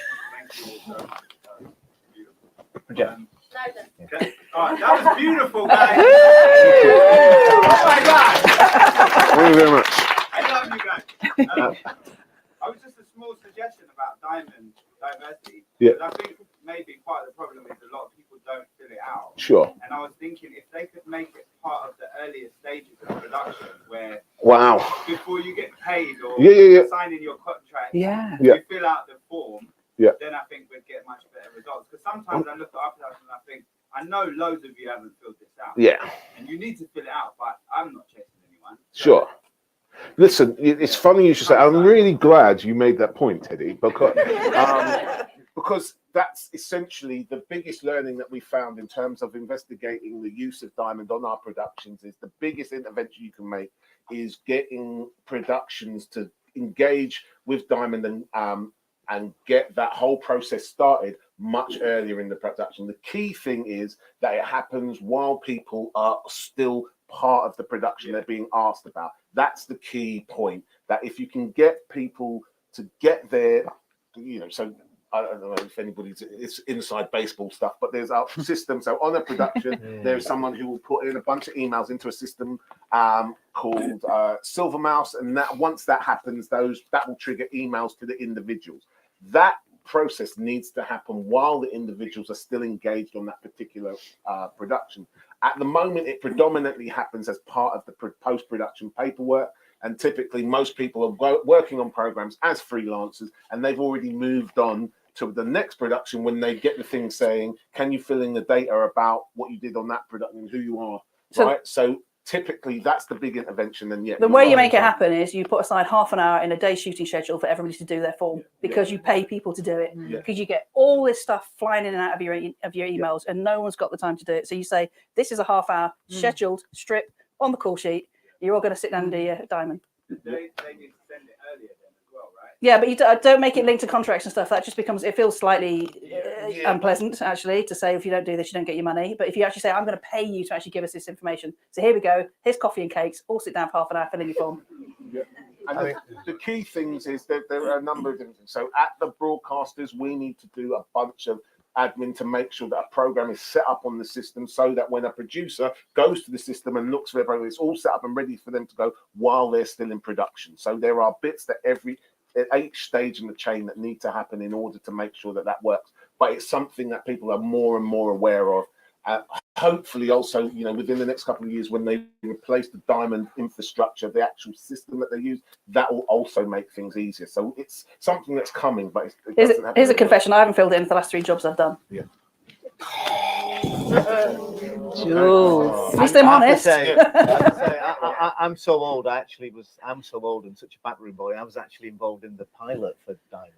Project. Okay. All right, that was beautiful, guys. Oh my God. Thank you very much. I love you guys. I was just a small suggestion about diamond diversity. Yeah. Because I think maybe part of the problem is a lot of people don't fill it out. Sure. And I was thinking if they could make it part of the earlier stages of production, where Wow. before you get paid or signing your contract, you fill out the form. Yeah. Then I think we'd get much better results. Because sometimes I look at our production and I think, I know loads of you haven't filled this out. Yeah. And you need to fill it out, but I'm not chasing anyone. So Sure. Listen, it's funny you should say. I'm really glad you made that point, Teddy, because that's essentially the biggest learning that we found in terms of investigating the use of diamond on our productions. Is the biggest intervention you can make is getting productions to engage with diamond and get that whole process started much earlier in the production. The key thing is that it happens while people are still part of the production they're being asked about. That's the key point, that if you can get people to get there, so I don't know if it's inside baseball stuff, but there's a system. So on a production, there's someone who will put in a bunch of emails into a system called Silver Mouse, and that once that happens, that will trigger emails to the individuals. That process needs to happen while the individuals are still engaged on that particular production. At the moment, it predominantly happens as part of the post-production paperwork, and typically most people are working on programs as freelancers, and they've already moved on to the next production when they get the thing saying, can you fill in the data about what you did on that production and who you are, right? So typically that's the big intervention. And the way you make it happen is you put aside half an hour in a day's shooting schedule for everybody to do their form, because you pay people to do it, because you get all this stuff flying in and out of your emails and no one's got the time to do it. So you say, this is a half hour scheduled strip on the call sheet. You're all going to sit down and do your diamond. They need to send it earlier then as well, right? Yeah, but you don't make it linked to contracts and stuff. That just becomes, it feels slightly unpleasant, actually, to say if you don't do this, you don't get your money. But if you actually say, I'm going to pay you to actually give us this information. So here we go. Here's coffee and cakes. All sit down for half an hour, fill in your form. Yeah. And the key things is that there are a number of different things. So at the broadcasters, we need to do a bunch of admin to make sure that a program is set up on the system so that when a producer goes to the system and looks for their program, it's all set up and ready for them to go while they're still in production. So there are bits that at each stage in the chain that need to happen in order to make sure that works. But it's something that people are more and more aware of. Hopefully also, within the next couple of years, when they replace the diamond infrastructure, the actual system that they use, that will also make things easier. So it's something that's coming, but here's a confession. I haven't filled in for the last 3 jobs I've done. Yeah. Jules. At least I'm honest. I'm so old. I'm so old and such a backroom boy. I was actually involved in the pilot for Diamond.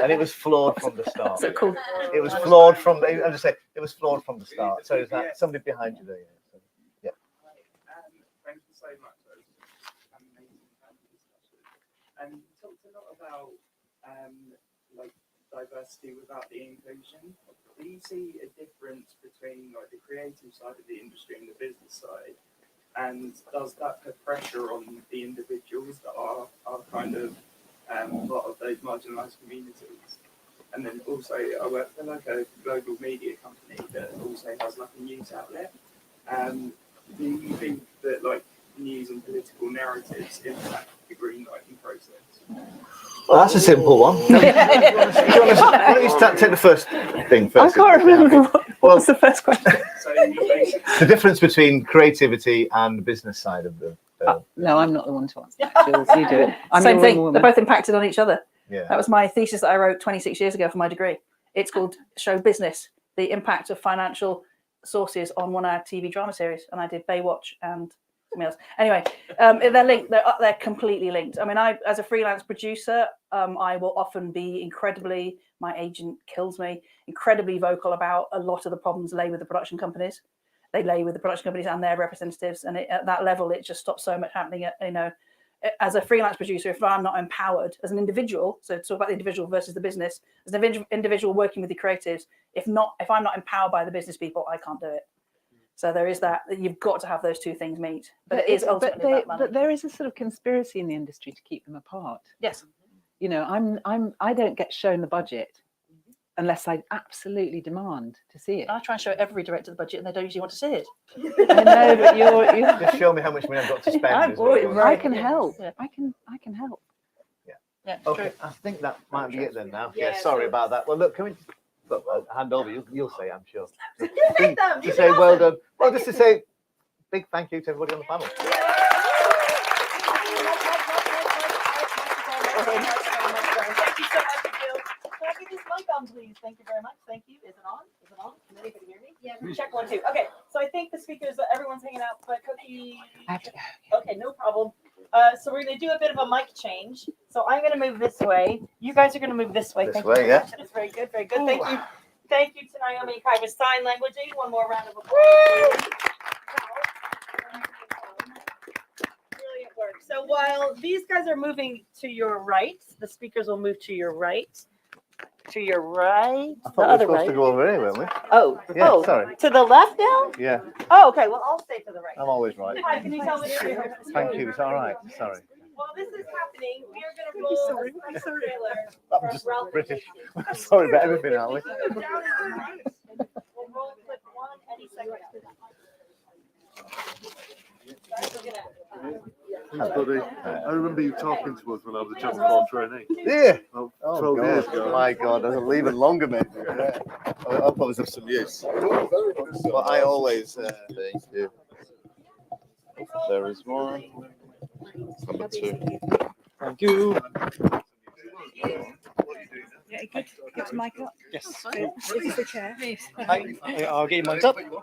And it was flawed from the start. So cool. It was flawed from the. I'm just saying, it was flawed from the start. So is that somebody behind you there? So, yeah. Thank you so much. That was amazing discussion. And you talked a lot about like diversity without the inclusion. Do you see a difference between like the creative side of the industry and the business side? And does that put pressure on the individuals that are kind of part of those marginalised communities? And then also I work for like a global media company that also has like a news outlet. Do you think that like news and political narratives impact the greenlighting process? Well, that's a simple one. Why don't you take the first thing first? I can't remember what was the first question. The difference between creativity and the business side of the. No, I'm not the one to answer that, Jules. You do it. I'm Same your thing. woman. They're both impacted on each other. Yeah. That was my thesis that I wrote 26 years ago for my degree. It's called Show Business, the impact of financial sources on one-hour TV drama series. And I did Baywatch and something else. Anyway, they're linked. They're completely linked. I mean, as a freelance producer, I will often be my agent kills me, incredibly vocal about a lot of the problems lay with the production companies. they lay with the production companies and their representatives, and at that level, it just stops so much happening. As a freelance producer, if I'm not empowered as an individual, so talk about the individual versus the business, as an individual working with the creatives, if I'm not empowered by the business people, I can't do it. So there is that you've got to have those two things meet. But it is ultimately about money. But there is a sort of conspiracy in the industry to keep them apart. Yes. I don't get shown the budget unless I absolutely demand to see it. I try and show every director the budget, and they don't usually want to see it. I know, but you're Just show me how much money I've got to spend. I can help. Yeah. I can help. Yeah, Okay, true. I think that might be it then now. Yeah, sorry about that. Well, look, can we look, I'll hand over? You'll say, I'm sure. To say well done. Well, just to say big thank you to everybody on the panel. Thank you so much, Jill. Can I get this mic on, please? Thank you very much. Thank you. Is it on? Is it on? Can anybody hear me? Yeah. Check 1, 2. Okay. So I think the speakers, everyone's hanging out, but Cookie. I have to go. Okay, no problem. So we're going to do a bit of a mic change. So I'm going to move this way. You guys are going to move this way. This Thank way, you. yeah. That's very good. Very good. Thank you. Thank you to Naomi Kai for sign languaging. One more round of applause. Brilliant work. So while these guys are moving to your right, the speakers will move to your right. To your right. I thought we were supposed to go over here, weren't we? Oh, Yeah, oh, sorry. to the left now? Yeah, Oh, okay. Well, I'll stay to the right. I'm always right. Hi, can you tell me? Thank you. It's all right. Sorry. While this is happening, we are going to roll a trailer I'm from just Ralph. British. Sorry about everything, aren't we? Down to the right. We'll roll clip 1 any second. Buddy, I remember you talking to us when I was a Channel 4 trainee. Yeah. Well, Oh, 12 years God. ago. My God, I was even longer, mate. Yeah. I'll probably have some use. But I always thank you. There is one. Number 2. Thank you. Yeah, good. Get your mic up. Yes. This is the chair. I'll get your mic up. You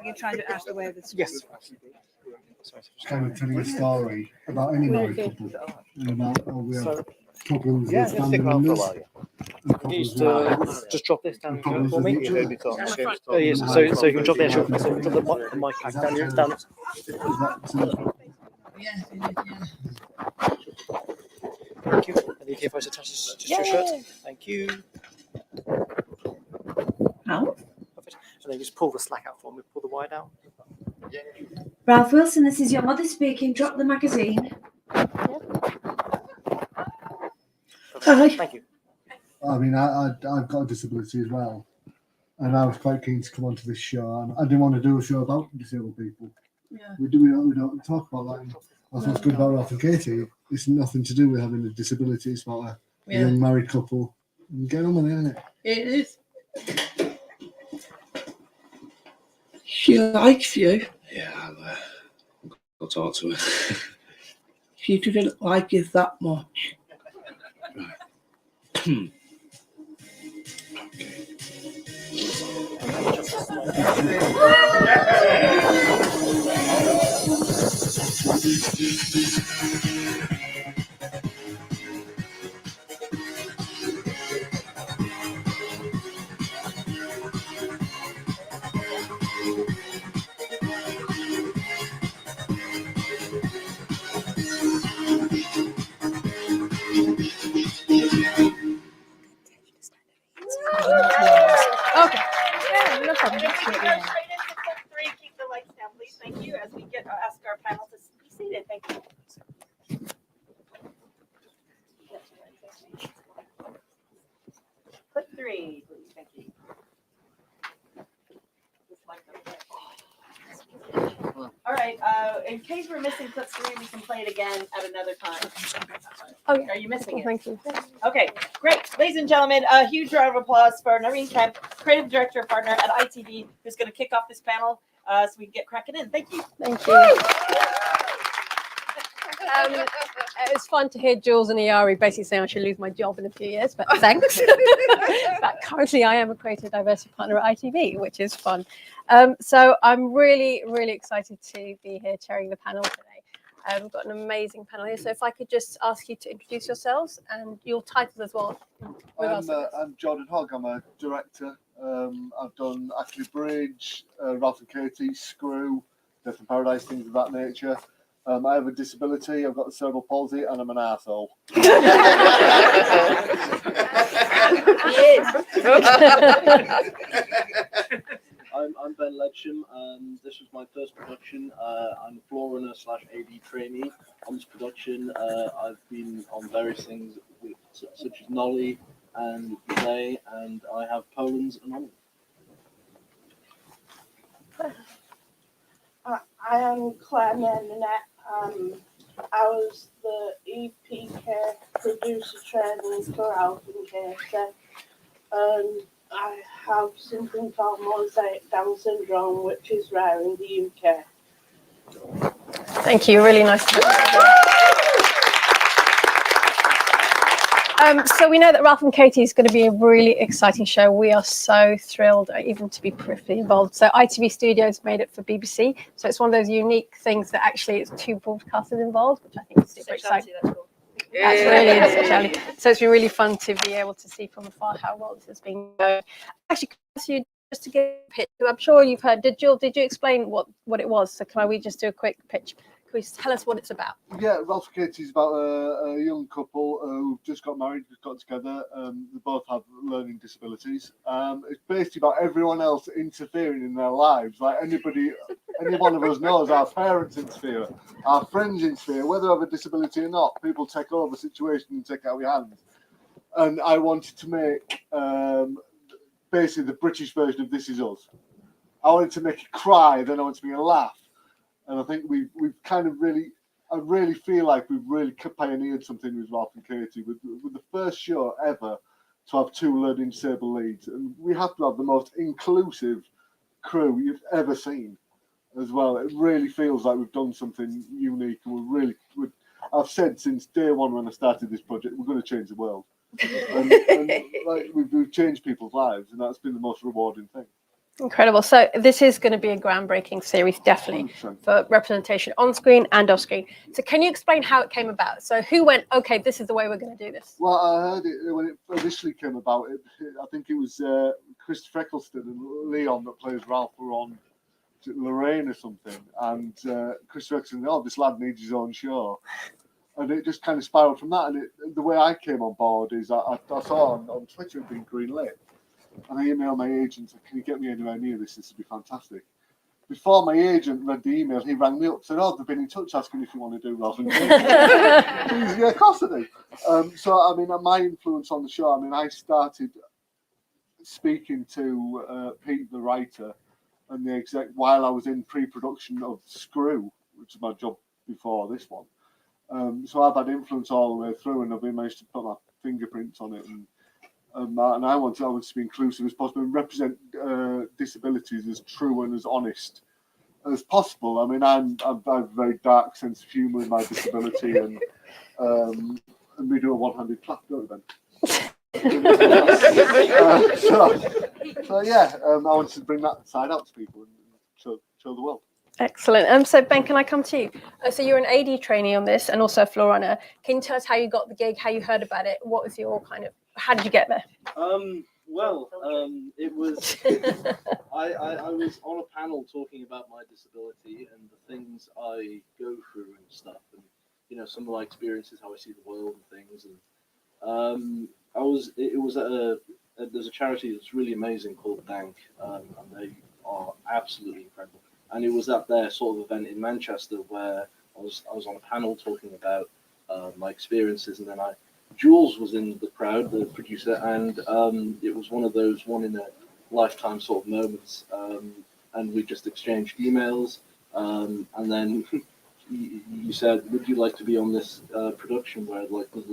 can try and do it out of the way of the Yes. Kind of telling a story about any married couple and about how we have problems Yeah, with just family stick around for a members. while. and problems with Just drop this down problems for with me. each You heard other. me talk. Oh, yes. So you can drop the actual drop the mic back down here. Down. Is that, Thank you. And you if I attach this just your shirt. Thank you. How? Perfect. And then just pull the slack out for me. Pull the wide out. Ralph Wilson, this is your mother speaking. Drop the magazine. Hi. Thank you. I mean, I've got a disability as well, and I was quite keen to come onto this show. And I didn't want to do a show about disabled people. Yeah. We don't talk about that. And that's what's good about Ralph and Katie. It's nothing to do with having a disability. It's about a young married couple. And get on with it, isn't it? It is. She likes you. Yeah, I'll talk to her. She didn't like you that much. Okay. Yeah, no problem. Can we go straight into clip 3? Keep the lights down, please. Thank you. As we ask our panel to be seated. Thank you. Clip 3, please. Thank you. All right. In case we're missing clip 3, we can play it again at another time. Oh, yeah. Are you missing it? Thank you. Okay, great. Ladies and gentlemen, a huge round of applause for Noreen Kemp, creative director partner at ITV, who's going to kick off this panel so we can get cracking in. Thank you. Thank you. It was fun to hear Jules and Iari basically saying I should lose my job in a few years, but thanks. But currently I am a creative diversity partner at ITV, which is fun. So I'm really, really excited to be here chairing the panel today. We've got an amazing panel here. So if I could just ask you to introduce yourselves and your titles as well. I'm Jordan Hogg. I'm a director I've done Ackley Bridge, Ralph and Katie, Screw, Death in Paradise, things of that nature. I have a disability. I've got cerebral palsy, and I'm an arsehole. I'm Ben Ledsham, and this was my first production. I'm a floor runner / AD trainee on this production. I've been on various things with, such as Nolly and Play, and I have Poland's Anomaly. I am Claire Nanette. I was the EPK producer training for Ralph and Katie. I have something called mosaic Down syndrome, which is rare in the UK. Thank you. Really nice to meet you. So we know that Ralph and Katie is going to be a really exciting show. We are so thrilled even to be peripherally involved. So ITV Studios made it for BBC. So it's one of those unique things that actually it's 2 broadcasters involved, which I think is super exciting. That's really essentiality. So it's been really fun to be able to see from afar how well this has been going. Actually, can I ask you just to give a pitch? I'm sure you've heard. Did you explain what it was? So can we just do a quick pitch? Can you tell us what it's about? Yeah, Ralph and Katie is about a young couple who just got married, just got together. They both have learning disabilities. It's basically about everyone else interfering in their lives. Like any one of us knows, our parents interfere, our friends interfere, whether they have a disability or not. People take over situations and take out your hands. And I wanted to make basically the British version of This Is Us. I wanted to make it cry, then I wanted to make it laugh. And I think we've kind of really, I really feel like we've really pioneered something with Ralph and Katie, with the first show ever to have 2 learning disabled leads. And we have to have the most inclusive crew you've ever seen as well. It really feels like we've done something unique. And I've said since day one when I started this project, we're going to change the world. and like, we've changed people's lives, and that's been the most rewarding thing. Incredible. So this is going to be a groundbreaking series, definitely, 100%. for representation on screen and off screen. So can you explain how it came about? So who went, okay, this is the way we're going to do this? Well, I heard it when it initially came about. I think it was Christopher Eccleston and Leon that plays Ralph were on Lorraine or something. And Christopher Eccleston, this lad needs his own show. And it just kind of spiraled from that. And the way I came on board is I saw on Twitter it being greenlit. And I emailed my agent and said, can you get me anywhere near this? This would be fantastic. Before my agent read the email, he rang me up and said, they've been in touch asking if you want to do Ralph and Katie. Yeah, of course I do. So, I mean, my influence on the show, I mean, I started speaking to Pete, the writer, and the exec while I was in pre-production of Screw, which is my job before this one. So I've had influence all the way through, and I've been managed to put my fingerprints on it. And I want to be inclusive as possible and represent disabilities as true and as honest as possible. I mean, I have a very dark sense of humour in my disability, and we do a one-handed clap, don't we, Ben? So yeah, I wanted to bring that side out to people and show the world. Excellent. So Ben, can I come to you? So you're an AD trainee on this and also a floor runner. Can you tell us how you got the gig, how you heard about it? What was your how did you get there? It was I was on a panel talking about my disability and the things I go through and stuff, and some of my experiences, how I see the world and things. And there's a charity that's really amazing called Dank, and they are absolutely incredible. And it was at their sort of event in Manchester where I was on a panel talking about my experiences, and then Jules was in the crowd, the producer, and it was one of those one in a lifetime sort of moments. And we just exchanged emails, and then you said, "Would you like to be on this production where there's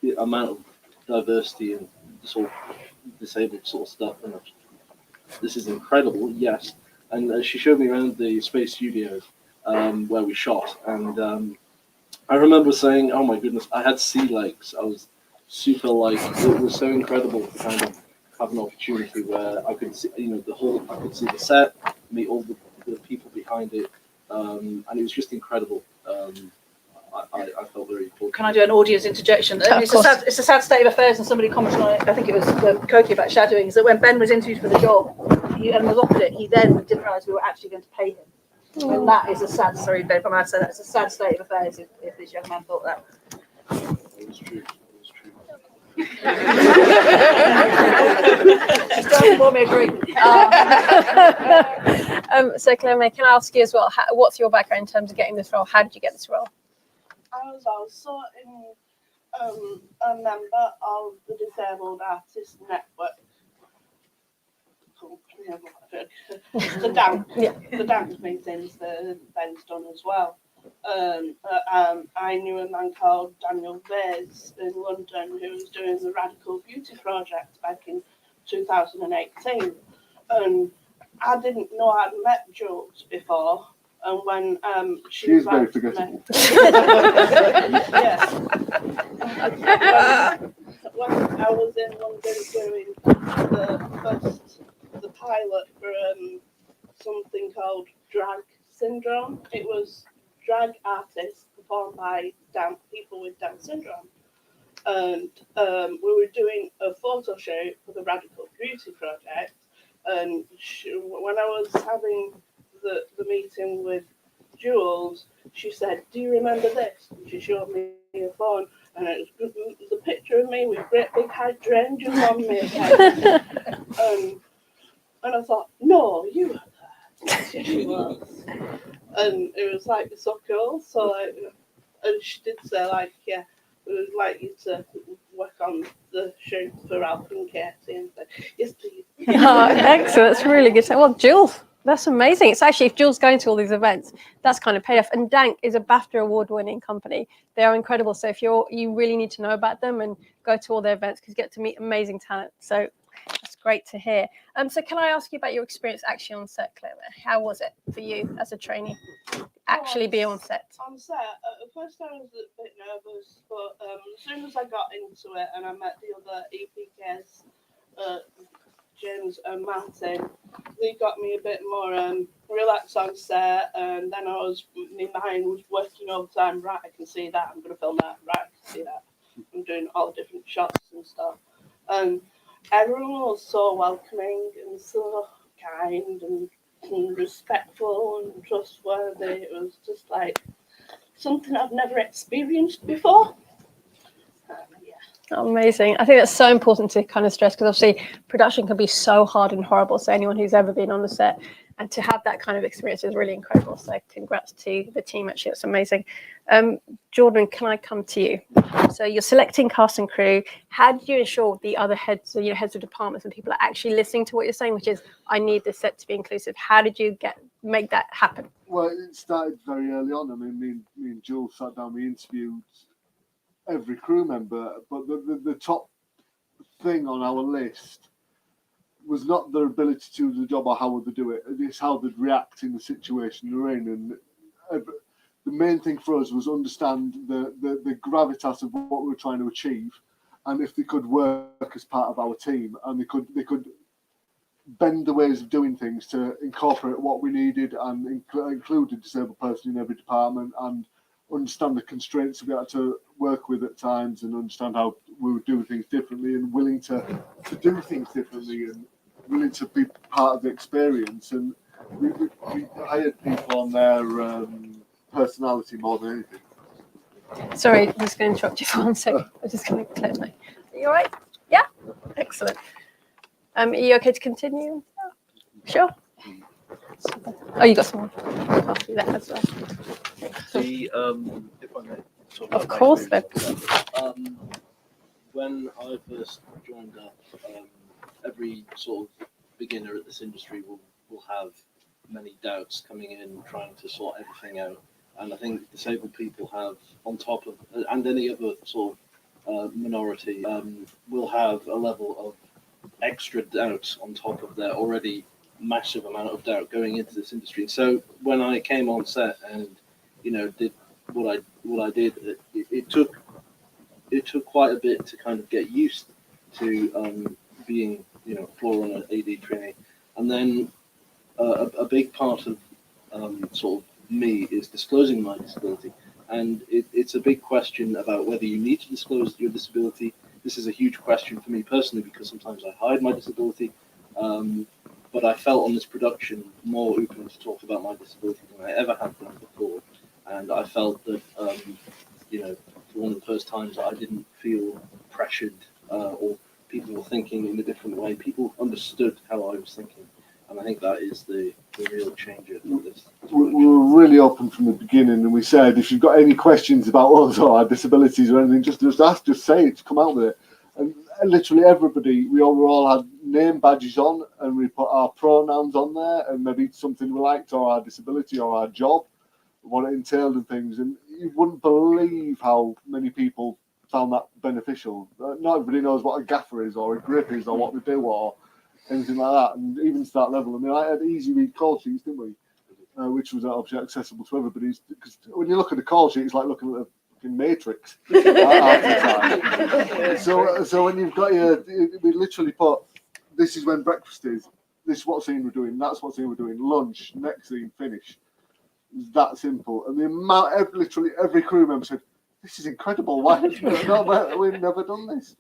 the amount of diversity and sort of disabled sort of stuff?" And this is incredible. Yes. And she showed me around the Space Studios where we shot, and I remember saying, "Oh my goodness, I had sea legs." I was super it was so incredible to kind of have an opportunity where I could see, I could see the set, meet all the people behind it, and it was just incredible. I felt very important. Can I do an audience interjection? It's a sad state of affairs, and somebody commented on it. I think it was Koki about shadowing. Is that when Ben was interviewed for the job, and was offered it, he then didn't realise we were actually going to pay him. And that is a sad. Sorry, Ben, if I'm allowed to say that, it's a sad state of affairs if this young man thought that. It was true. So Claire May, can I ask you as well, what's your background in terms of getting this role? How did you get this role? I was also a member of the Disabled Artists Network. The dance meetings that Ben's done as well. I knew a man called Daniel Bays in London who was doing the Radical Beauty Project back in 2018. And I didn't know I'd met Jules before. And when she's very forgettable. Yeah. When I was in London doing the pilot for something called Drag Syndrome, it was drag artists performed by people with Down syndrome. And we were doing a photo shoot for the Radical Beauty Project. And when I was having the meeting with Jules, she said, "Do you remember this?" And she showed me a phone, and it was the picture of me with great big hydrangeas on me. And I thought, "No, you were there." Yes, she was. And it was like so cool. So and she did say yeah, we would like you to work on the shoot for Ralph and Katie, and said, "Yes, please." Oh, excellent. That's really good. Well, Jules, that's amazing. It's actually, if Jules going to all these events, that's kind of paid off. And Dank is a BAFTA award-winning company. They are incredible. So if you really need to know about them and go to all their events because you get to meet amazing talent. So that's great to hear. So can I ask you about your experience actually on set, Claire? How was it for you as a trainee? Actually be on set? On set, at first I was a bit nervous, but as soon as I got into it and I met the other EPKs, James and Martin, they got me a bit more relaxed on set, and then my mind was working all the time. Right, I can see that, I'm going to film that. Right, I can see that. I'm doing all the different shots and stuff. And everyone was so welcoming and so kind and respectful and trustworthy. It was just like something I've never experienced before. Amazing. I think that's so important to kind of stress, because obviously production can be so hard and horrible. So anyone who's ever been on the set and to have that kind of experience is really incredible. So congrats to the team. Actually, it's amazing. Jordan, can I come to you? So you're selecting cast and crew. How did you ensure the other heads of departments and people are actually listening to what you're saying, which is, I need this set to be inclusive? How did you make that happen? Well, it started very early on. I mean, me and Jules sat down, we interviewed every crew member, but the top thing on our list was not their ability to do the job or how would they do it. It's how they'd react in the situation they're in. And the main thing for us was understand the gravitas of what we were trying to achieve, and if they could work as part of our team, and they could bend the ways of doing things to incorporate what we needed and include a disabled person in every department, and understand the constraints we had to work with at times, and understand how we would do things differently, and willing to do things differently, and willing to be part of the experience. And we hired people on their personality more than anything. Sorry, I'm just going to interrupt you for 1 second. I'm just going to clear my... Are you all right? Yeah? Excellent. Are you okay to continue? Sure. Oh, you got some more. I'll do that as well. If I may talk Of about course, my experience. When I first joined up, every sort of beginner at this industry will have many doubts coming in, trying to sort everything out. And I think disabled people have, on top of, and any other sort of minority, will have a level of extra doubt on top of their already massive amount of doubt going into this industry. So when I came on set and did what I did, it took quite a bit to kind of get used to being floor on an AD trainee, and then a big part of sort of me is disclosing my disability. And it's a big question about whether you need to disclose your disability. This is a huge question for me personally because sometimes I hide my disability. But I felt on this production more open to talk about my disability than I ever have done before. And I felt that, for one of the first times I didn't feel pressured or people were thinking in a different way. People understood how I was thinking. And I think that is the real change of this. We were really open from the beginning, and we said if you've got any questions about us or our disabilities or anything, just ask, just say it, come out with it. And literally everybody, we all had name badges on, and we put our pronouns on there, and maybe something we liked, or our disability, or our job, what it entailed and things. And you wouldn't believe how many people found that beneficial. Not everybody knows what a gaffer is, or a grip is, or what they do, or anything like that. And even to that level, I mean, I had easy read call sheets, didn't we? Which was obviously accessible to everybody. Because when you look at the call sheet, it's like looking at a fucking matrix. So when you've got we literally put, this is when breakfast is, this is what scene we're doing, that's what scene we're doing, lunch, next scene, finish. It was that simple. And the amount, literally every crew member said, this is incredible. Why have we've never done this?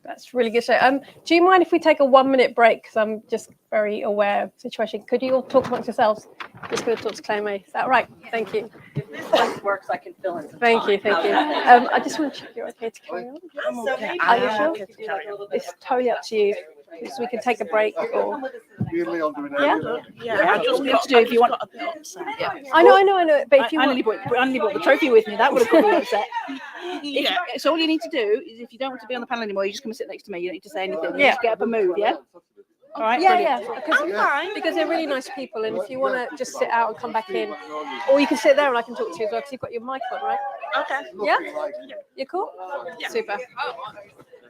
That's really good. So, do you mind if we take a 1 minute break? Because I'm just very aware of the situation. Could you all talk amongst yourselves? Just going to talk to Claire May. Is that right? Thank you. If this one works, I can fill in some Thank time. you. Thank you. I just want to check you're okay to carry on. So maybe Are you we sure? could do like a little bit It's totally up to you. So we can take a break or. Yeah, I just got to do if you want. Yeah. I know. But if you I want, only brought the trophy with me. That would have got me upset. So all you need to do is, if you don't want to be on the panel anymore, you just come and sit next to me. You don't need to say anything. You just get up and move. Yeah. All right. Yeah. Brilliant. Because they're really nice people, and if you want to just sit out and come back in, or you can sit there and I can talk to you as well because you've got your mic on, right? Okay. Yeah. You're cool. Yeah. Super.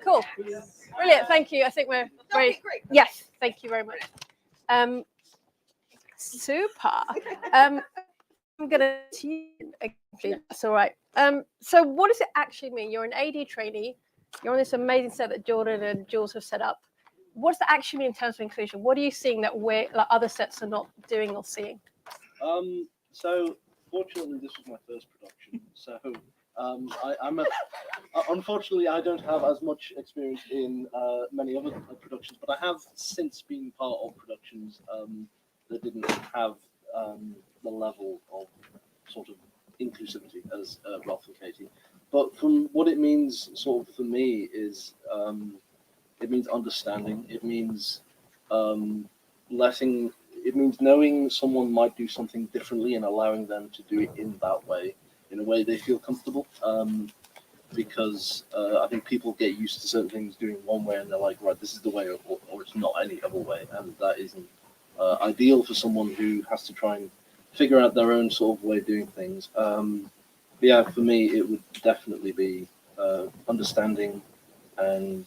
Cool. Brilliant. Thank you. I think we're great. Yes. Thank you very much. Super. I'm gonna. That's all right. So what does it actually mean? You're an AD trainee. You're on this amazing set that Jordan and Jules have set up. What does that actually mean in terms of inclusion? What are you seeing that other sets are not doing or seeing? So fortunately, this was my first production. So unfortunately, I don't have as much experience in many other productions, but I have since been part of productions that didn't have the level of sort of inclusivity as Ralph and Katie. But from what it means, sort of for me, is it means understanding. It means it means knowing someone might do something differently and allowing them to do it in that way, in a way they feel comfortable. Because I think people get used to certain things doing one way and they're like, right, this is the way, or it's not any other way. And that isn't ideal for someone who has to try and figure out their own sort of way of doing things. Yeah, for me, it would definitely be understanding and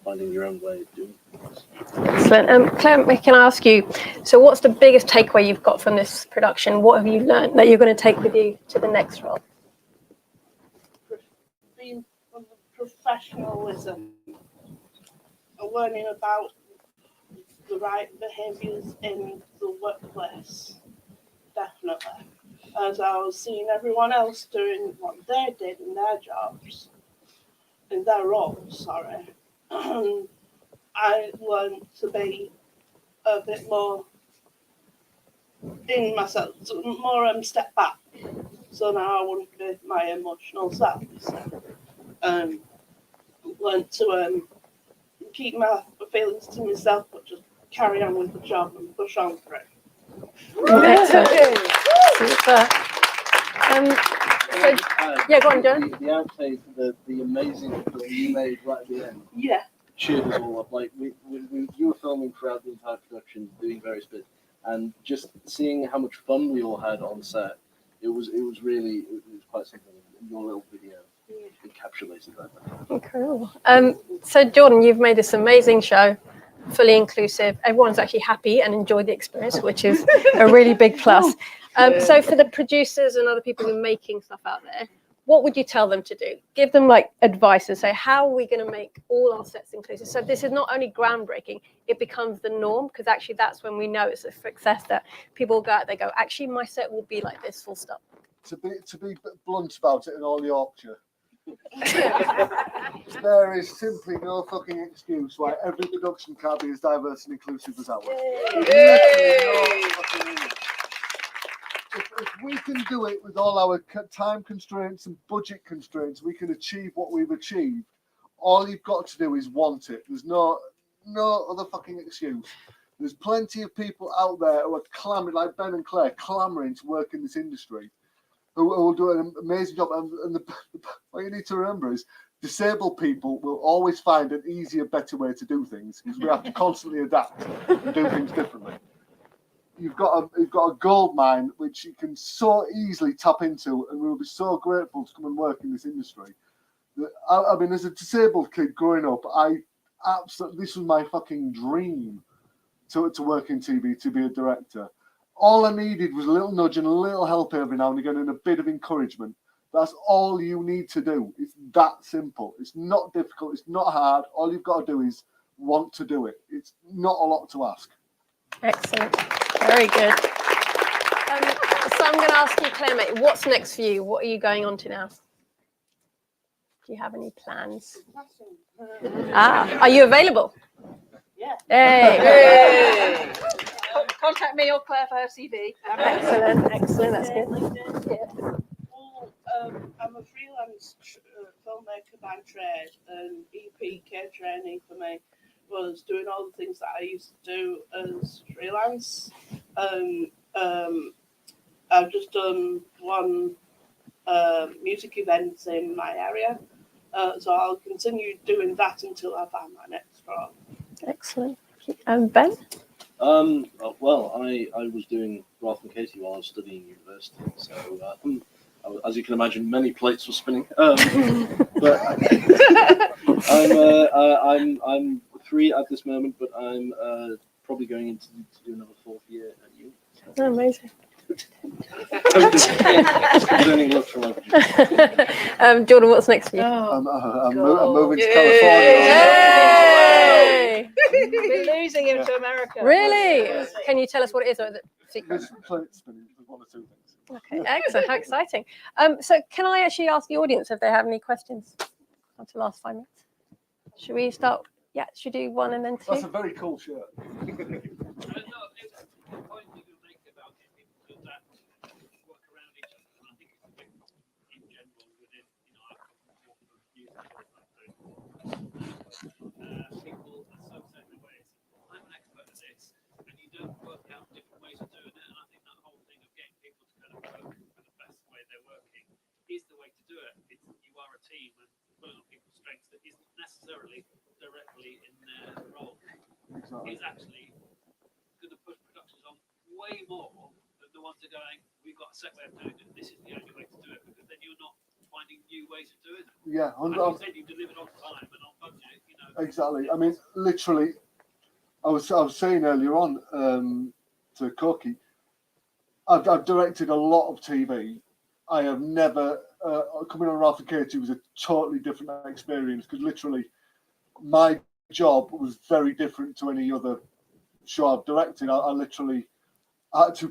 finding your own way of doing things. Excellent. Claire, can I ask you, so what's the biggest takeaway you've got from this production? What have you learned that you're going to take with you to the next role? Being professionalism, learning about the right behaviours in the workplace, definitely. As I was seeing everyone else doing what they did in their jobs, in their roles, sorry. I learned to be a bit more in myself, more step back. So now I wouldn't be my emotional self. Learned to keep my feelings to myself, but just carry on with the job and push on through. Excellent. Super. Yeah, go on, John. The outtake, the amazing that you made right at the end. Yeah. Cheered us all up. Like you were filming throughout the entire production, doing various bits, and just seeing how much fun we all had on set. It was quite something. Your little video encapsulated that. Incredible. So Jordan, you've made this amazing show, fully inclusive. Everyone's actually happy and enjoyed the experience, which is a really big plus. So for the producers and other people who are making stuff out there, what would you tell them to do? Give them like advice and say, how are we going to make all our sets inclusive? So this is not only groundbreaking, it becomes the norm, because actually that's when we know it's a success, that people go out, they go, actually my set will be like this, full stop. to be blunt about it in all Yorkshire, there is simply no fucking excuse why every production can't be as diverse and inclusive as ours. If we can do it with all our time constraints and budget constraints, we can achieve what we've achieved. All you've got to do is want it. There's no other fucking excuse. There's plenty of people out there who are clamoring, like Ben and Claire, clamoring to work in this industry, who will do an amazing job. And what you need to remember is disabled people will always find an easier, better way to do things because we have to constantly adapt and do things differently. You've got a gold mine which you can so easily tap into, and we'll be so grateful to come and work in this industry. I mean, as a disabled kid growing up, this was my fucking dream to work in TV, to be a director. All I needed was a little nudge and a little help every now and again and a bit of encouragement. That's all you need to do. It's that simple. It's not difficult. It's not hard. All you've got to do is want to do it. It's not a lot to ask. Excellent. Very good. So I'm going to ask you, Claire, mate, what's next for you? What are you going on to now? Do you have any plans? Are you available? Yeah. Hey. Contact me or Claire for her CV. Excellent. That's good. Well, I'm a freelance filmmaker by trade, and EP care training for me was doing all the things that I used to do as freelance. I've just done one music event in my area, so I'll continue doing that until I find my next role. Excellent. Ben? Well, I was doing Ralph and Katie while I was studying university, so as you can imagine, many plates were spinning. But I'm free at this moment, but I'm probably going into to do another 4th year at uni. Oh, amazing. Learning a lot from my producer. Jordan, what's next for you? I'm moving to California. Hey! We're losing him to America. Really? Can you tell us what it is, or is it secret? Plate spinning, one or two things. Okay, excellent. How exciting. So can I actually ask the audience if they have any questions until the last 5 minutes? Should we start? Yeah, should we do 1 and then 2? That's a very cool shirt. People are so set in ways. I'm an expert at this, and you don't work out different ways of doing it. And I think that whole thing of getting people to kind of work for the best way they're working is the way to do it. You are a team, and pulling on people's strengths that isn't necessarily directly in their role is actually going to push productions on way more than the ones that are going, we've got a set way of doing it. This is the only way to do it, because then you're not finding new ways of doing it. Yeah, and you said you delivered on time and on budget. Exactly. I mean, literally, I was saying earlier on to Corky, I've directed a lot of TV. I have never coming on Ralph and Katie was a totally different experience, because literally my job was very different to any other show I've directed. I literally had to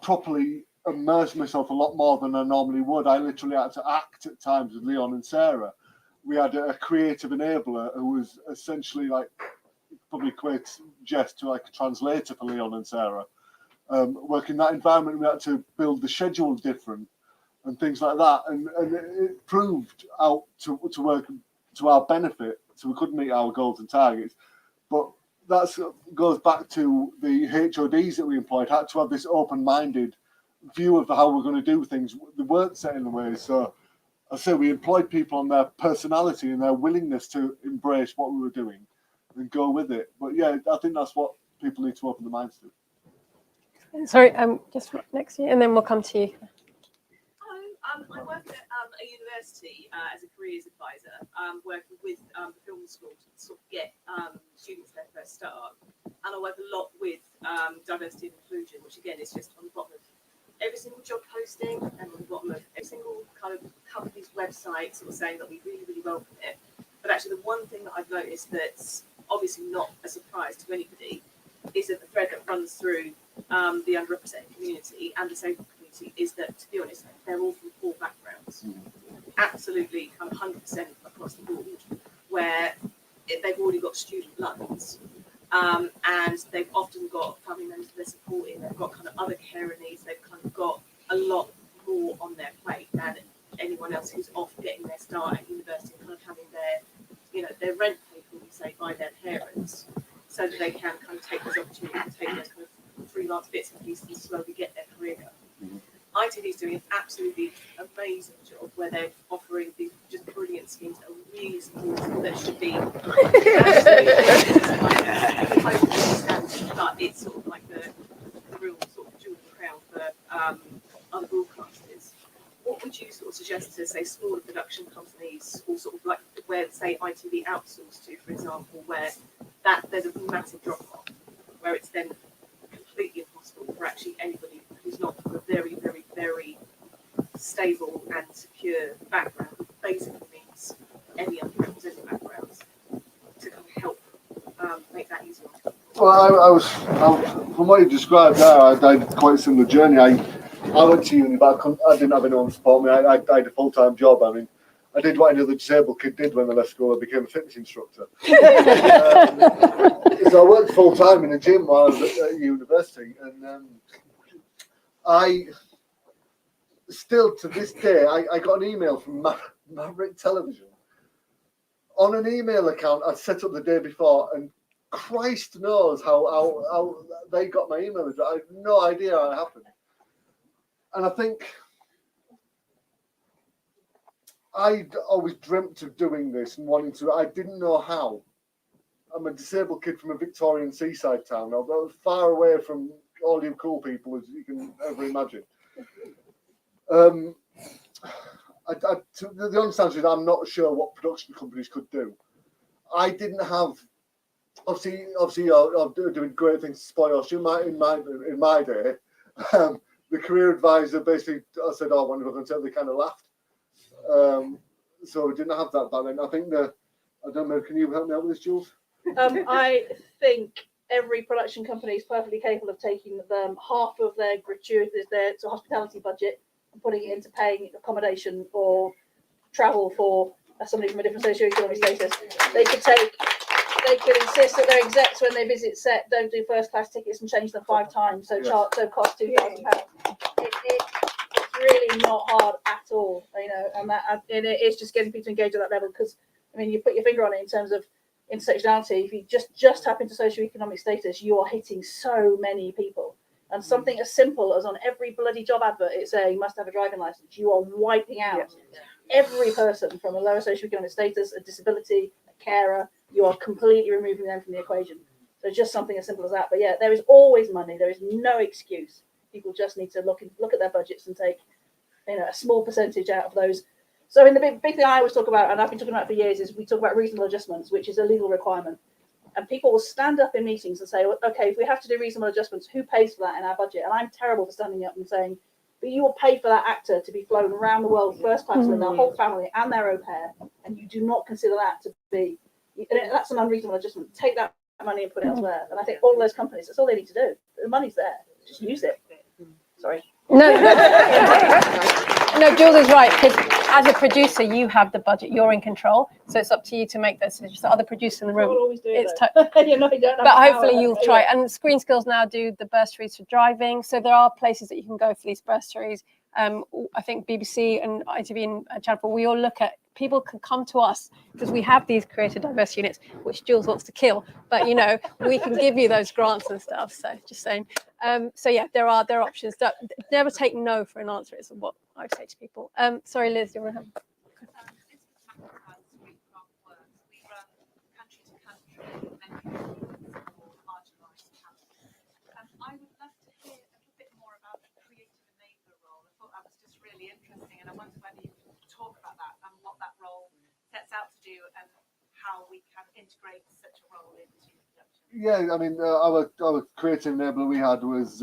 properly immerse myself a lot more than I normally would. I literally had to act at times with Leon and Sarah. We had a creative enabler who was essentially like, probably equates Jess to like a translator for Leon and Sarah. Working in that environment, we had to build the schedule different and things like that. And it proved out to work to our benefit, so we could meet our goals and targets. But that goes back to the HODs that we employed, had to have this open-minded view of how we're going to do things. They weren't set in the way, so I say we employed people on their personality and their willingness to embrace what we were doing and go with it. But yeah, I think that's what people need to open their minds to. Sorry, just next to you, and then we'll come to you. I work at a university as a careers advisor, working with the film school to sort of get students their first start. And I work a lot with diversity and inclusion, which again is just on the bottom of every single job posting and on the bottom of every single kind of company's website, sort of saying that we really, really welcome it. But actually the one thing that I've noticed that's obviously not a surprise to anybody is that the thread that runs through the underrepresented community and disabled community community is that, to be honest, they're all from poor backgrounds. Absolutely, 100% across the board, where they've already got student loans. And they've often got family members they're supporting, they've got kind of other carer needs, they've kind of got a lot more on their plate than anyone else who's off getting their start at university and kind of having their rent paid for, we say, by their parents, so that they can kind of take those opportunities and take those kind of freelance bits and pieces and slowly get their career going. ITV is doing an absolutely amazing job where they're offering these just brilliant schemes that are really supportive, that should be absolutely but it's sort of like the real sort of jewel in the crown for other broadcasters. What would you sort of suggest to, say, smaller production companies, or sort of like where, say, ITV outsourced to, for example, where that there's a massive drop off, where it's then completely impossible for actually anybody who's not from a very, very, very stable and secure background, basically means any underrepresented backgrounds, to kind of help make that easier? Well, I was from what you described there, I had quite a similar journey. I went to uni, but I didn't have anyone to support me. I had a full-time job. I mean, I did what any other disabled kid did when they left school. I became a fitness instructor. So I worked full-time in a gym while I was at university, and I still to this day I got an email from Maverick Television on an email account I'd set up the day before, and Christ knows how they got my email address. I have no idea how it happened. And I think I'd always dreamt of doing this and wanting to. I didn't know how. I'm a disabled kid from a Victorian seaside town. I was far away from all you cool people as you can ever imagine. The honest answer is I'm not sure what production companies could do. I didn't have. Obviously, you're doing great things to support you. In my day, the career advisor basically I said, "Oh, when we're going to tell," they kind of laughed. So we didn't have that back then. I think I don't know. Can you help me out with this, Jules? I think every production company is perfectly capable of taking half of their gratuity, their hospitality budget, and putting it into paying accommodation or travel for somebody from a different socioeconomic status. They could insist that their execs, when they visit set, don't do first class tickets and change them 5 times, so cost £2,000. It's really not hard at all, and it's just getting people to engage at that level, because I mean, you put your finger on it in terms of intersectionality. If you just tap into socioeconomic status, you are hitting so many people. And something as simple as on every bloody job advert it's saying you must have a driving license, you are wiping out every person from a lower socioeconomic status, a disability, a carer. You are completely removing them from the equation. So just something as simple as that. But yeah, there is always money. There is no excuse. People just need to look at their budgets and take a small percentage out of those. So in the big thing I always talk about, and I've been talking about for years, is we talk about reasonable adjustments, which is a legal requirement. And people will stand up in meetings and say, well, okay, if we have to do reasonable adjustments, who pays for that in our budget? And I'm terrible for standing up and saying, but you will pay for that actor to be flown around the world first class with their whole family and their au pair, and you do not consider that to be, that's an unreasonable adjustment. Take that money and put it elsewhere. And I think all of those companies, that's all they need to do. The money's there. Just use it. Sorry. No, Jules is right, because as a producer, you have the budget, you're in control, so it's up to you to make those decisions. The other producer in the room, but hopefully you'll try. And Screen Skills now do the bursaries for driving, so there are places that you can go for these bursaries. I think BBC and ITV and Channel 4, we all look at, people can come to us because we have these creative diverse units, which Jules wants to kill, but we can give you those grants and stuff. So just saying. So yeah, there are options. Never take no for an answer is what I'd say to people. Sorry, Liz, you want to have? I would love to hear a little bit more about the creative enabler role. I thought that was just really interesting, and I wonder whether you could talk about that and what that role sets out to do and how we can integrate such a role into production. Yeah, I mean, our creative enabler we had was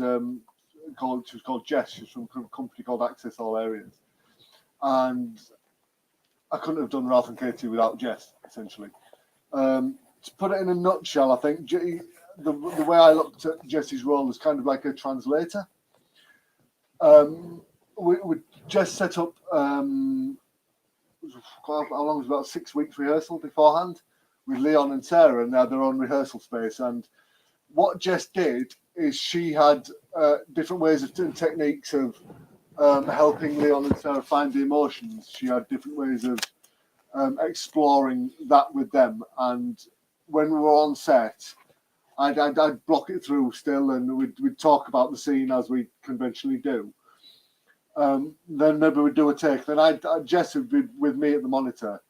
called Jess. She's from a company called Access All Areas, and I couldn't have done Ralph and Katie without Jess. Essentially, to put it in a nutshell, I think the way I looked at Jess's role was kind of like a translator. we just set up. How long was it? About 6 weeks rehearsal beforehand with Leon and Sarah, and they had their own rehearsal space. And what Jess did is she had different ways of doing techniques of helping Leon and Sarah find the emotions. She had different ways of exploring that with them. And when we were on set, I'd block it through still, and we'd talk about the scene as we conventionally do. Then maybe we'd do a take. Then Jess would be with me at the monitor,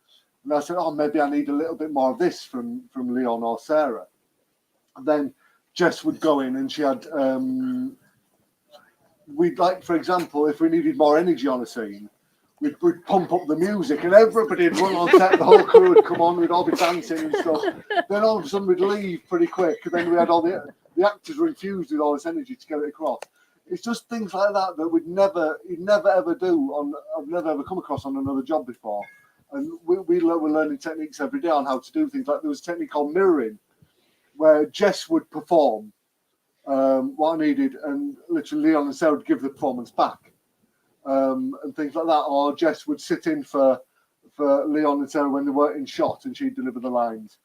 and I said, "Oh, maybe I need a little bit more of this from Leon or Sarah." And then Jess would go in, and she had. We'd like, for example, if we needed more energy on a scene, we'd pump up the music, and everybody'd run on set. The whole crew would come on. We'd all be dancing and stuff. Then all of a sudden we'd leave pretty quick, and then we had all the actors were infused with all this energy to get it across. It's just things like that that you'd never ever do I've never ever come across on another job before. And we're learning techniques every day on how to do things. Like there was a technique called mirroring, where Jess would perform what I needed, and literally Leon and Sarah would give the performance back, and things like that. Or Jess would sit in for Leon and Sarah when they weren't in shot, and she'd deliver the lines.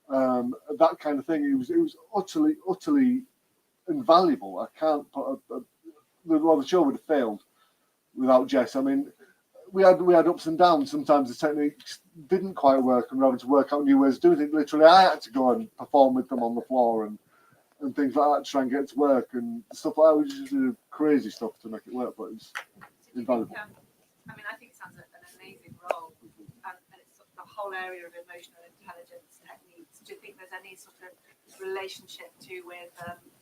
That kind of thing. It was utterly invaluable. I can't put the show would have failed without Jess. I mean, we had ups and downs. Sometimes the techniques didn't quite work, and we were having to work out new ways of doing it. Literally, I had to go and perform with them on the floor and things like that to try and get it to work, and stuff like that. We just did crazy stuff to make it work, but it's invaluable. I mean, I think it sounds like an amazing role, and it's sort of the whole area of emotional intelligence techniques. Do you think there's any sort of relationship to with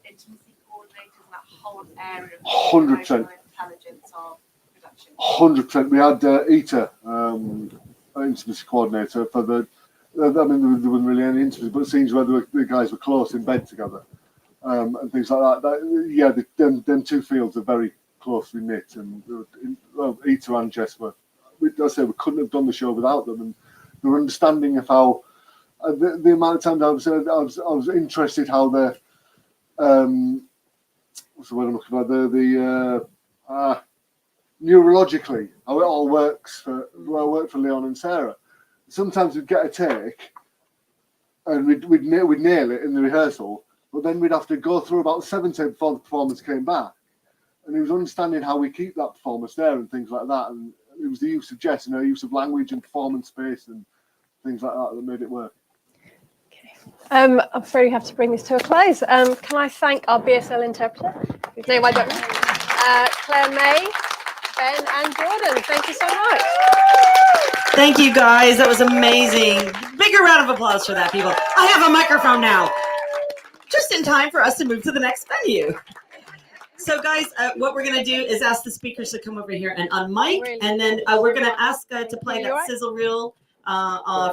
intimacy coordinators and that whole area of 100% emotional intelligence or production? 100%. We had Ita, intimacy coordinator for the. I mean, there wasn't really any intimacy, but scenes where the guys were close in bed together, and things like that. Them two fields are very closely knit, and Ita and Jess were. I say we couldn't have done the show without them, and their understanding of how the amount of times I was interested how the what's the word I'm looking for, neurologically how it all works for Leon and Sarah. Sometimes we'd get a take and we'd nail it in the rehearsal, but then we'd have to go through about 7 takes before the performance came back. And he was understanding how we keep that performance there and things like that. And it was the use of Jess and her use of language and performance space and things like that that made it work. I'm afraid we have to bring this to a close. Can I thank our BSL interpreter, whose name I don't know, Claire May, Ben and Jordan. Thank you so much. Thank you, guys. That was amazing. Bigger round of applause for that, people. I have a microphone now. Just in time for us to move to the next venue. So, guys, what we're going to do is ask the speakers to come over here and unmic, and then we're going to ask to play that sizzle reel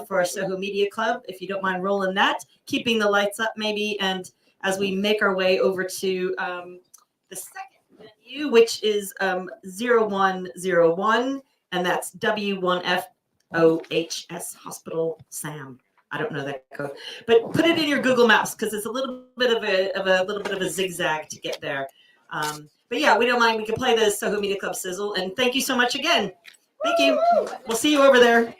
for Soho Media Club, if you don't mind rolling that, keeping the lights up maybe, and as we make our way over to the second venue, which is 0101, and that's W1FOHS Hospital Sam. I don't know that code, but put it in your Google Maps because it's a little bit of a zigzag to get there. But yeah, we don't mind. We can play the Soho Media Club sizzle, and thank you so much again. Thank you. We'll see you over there.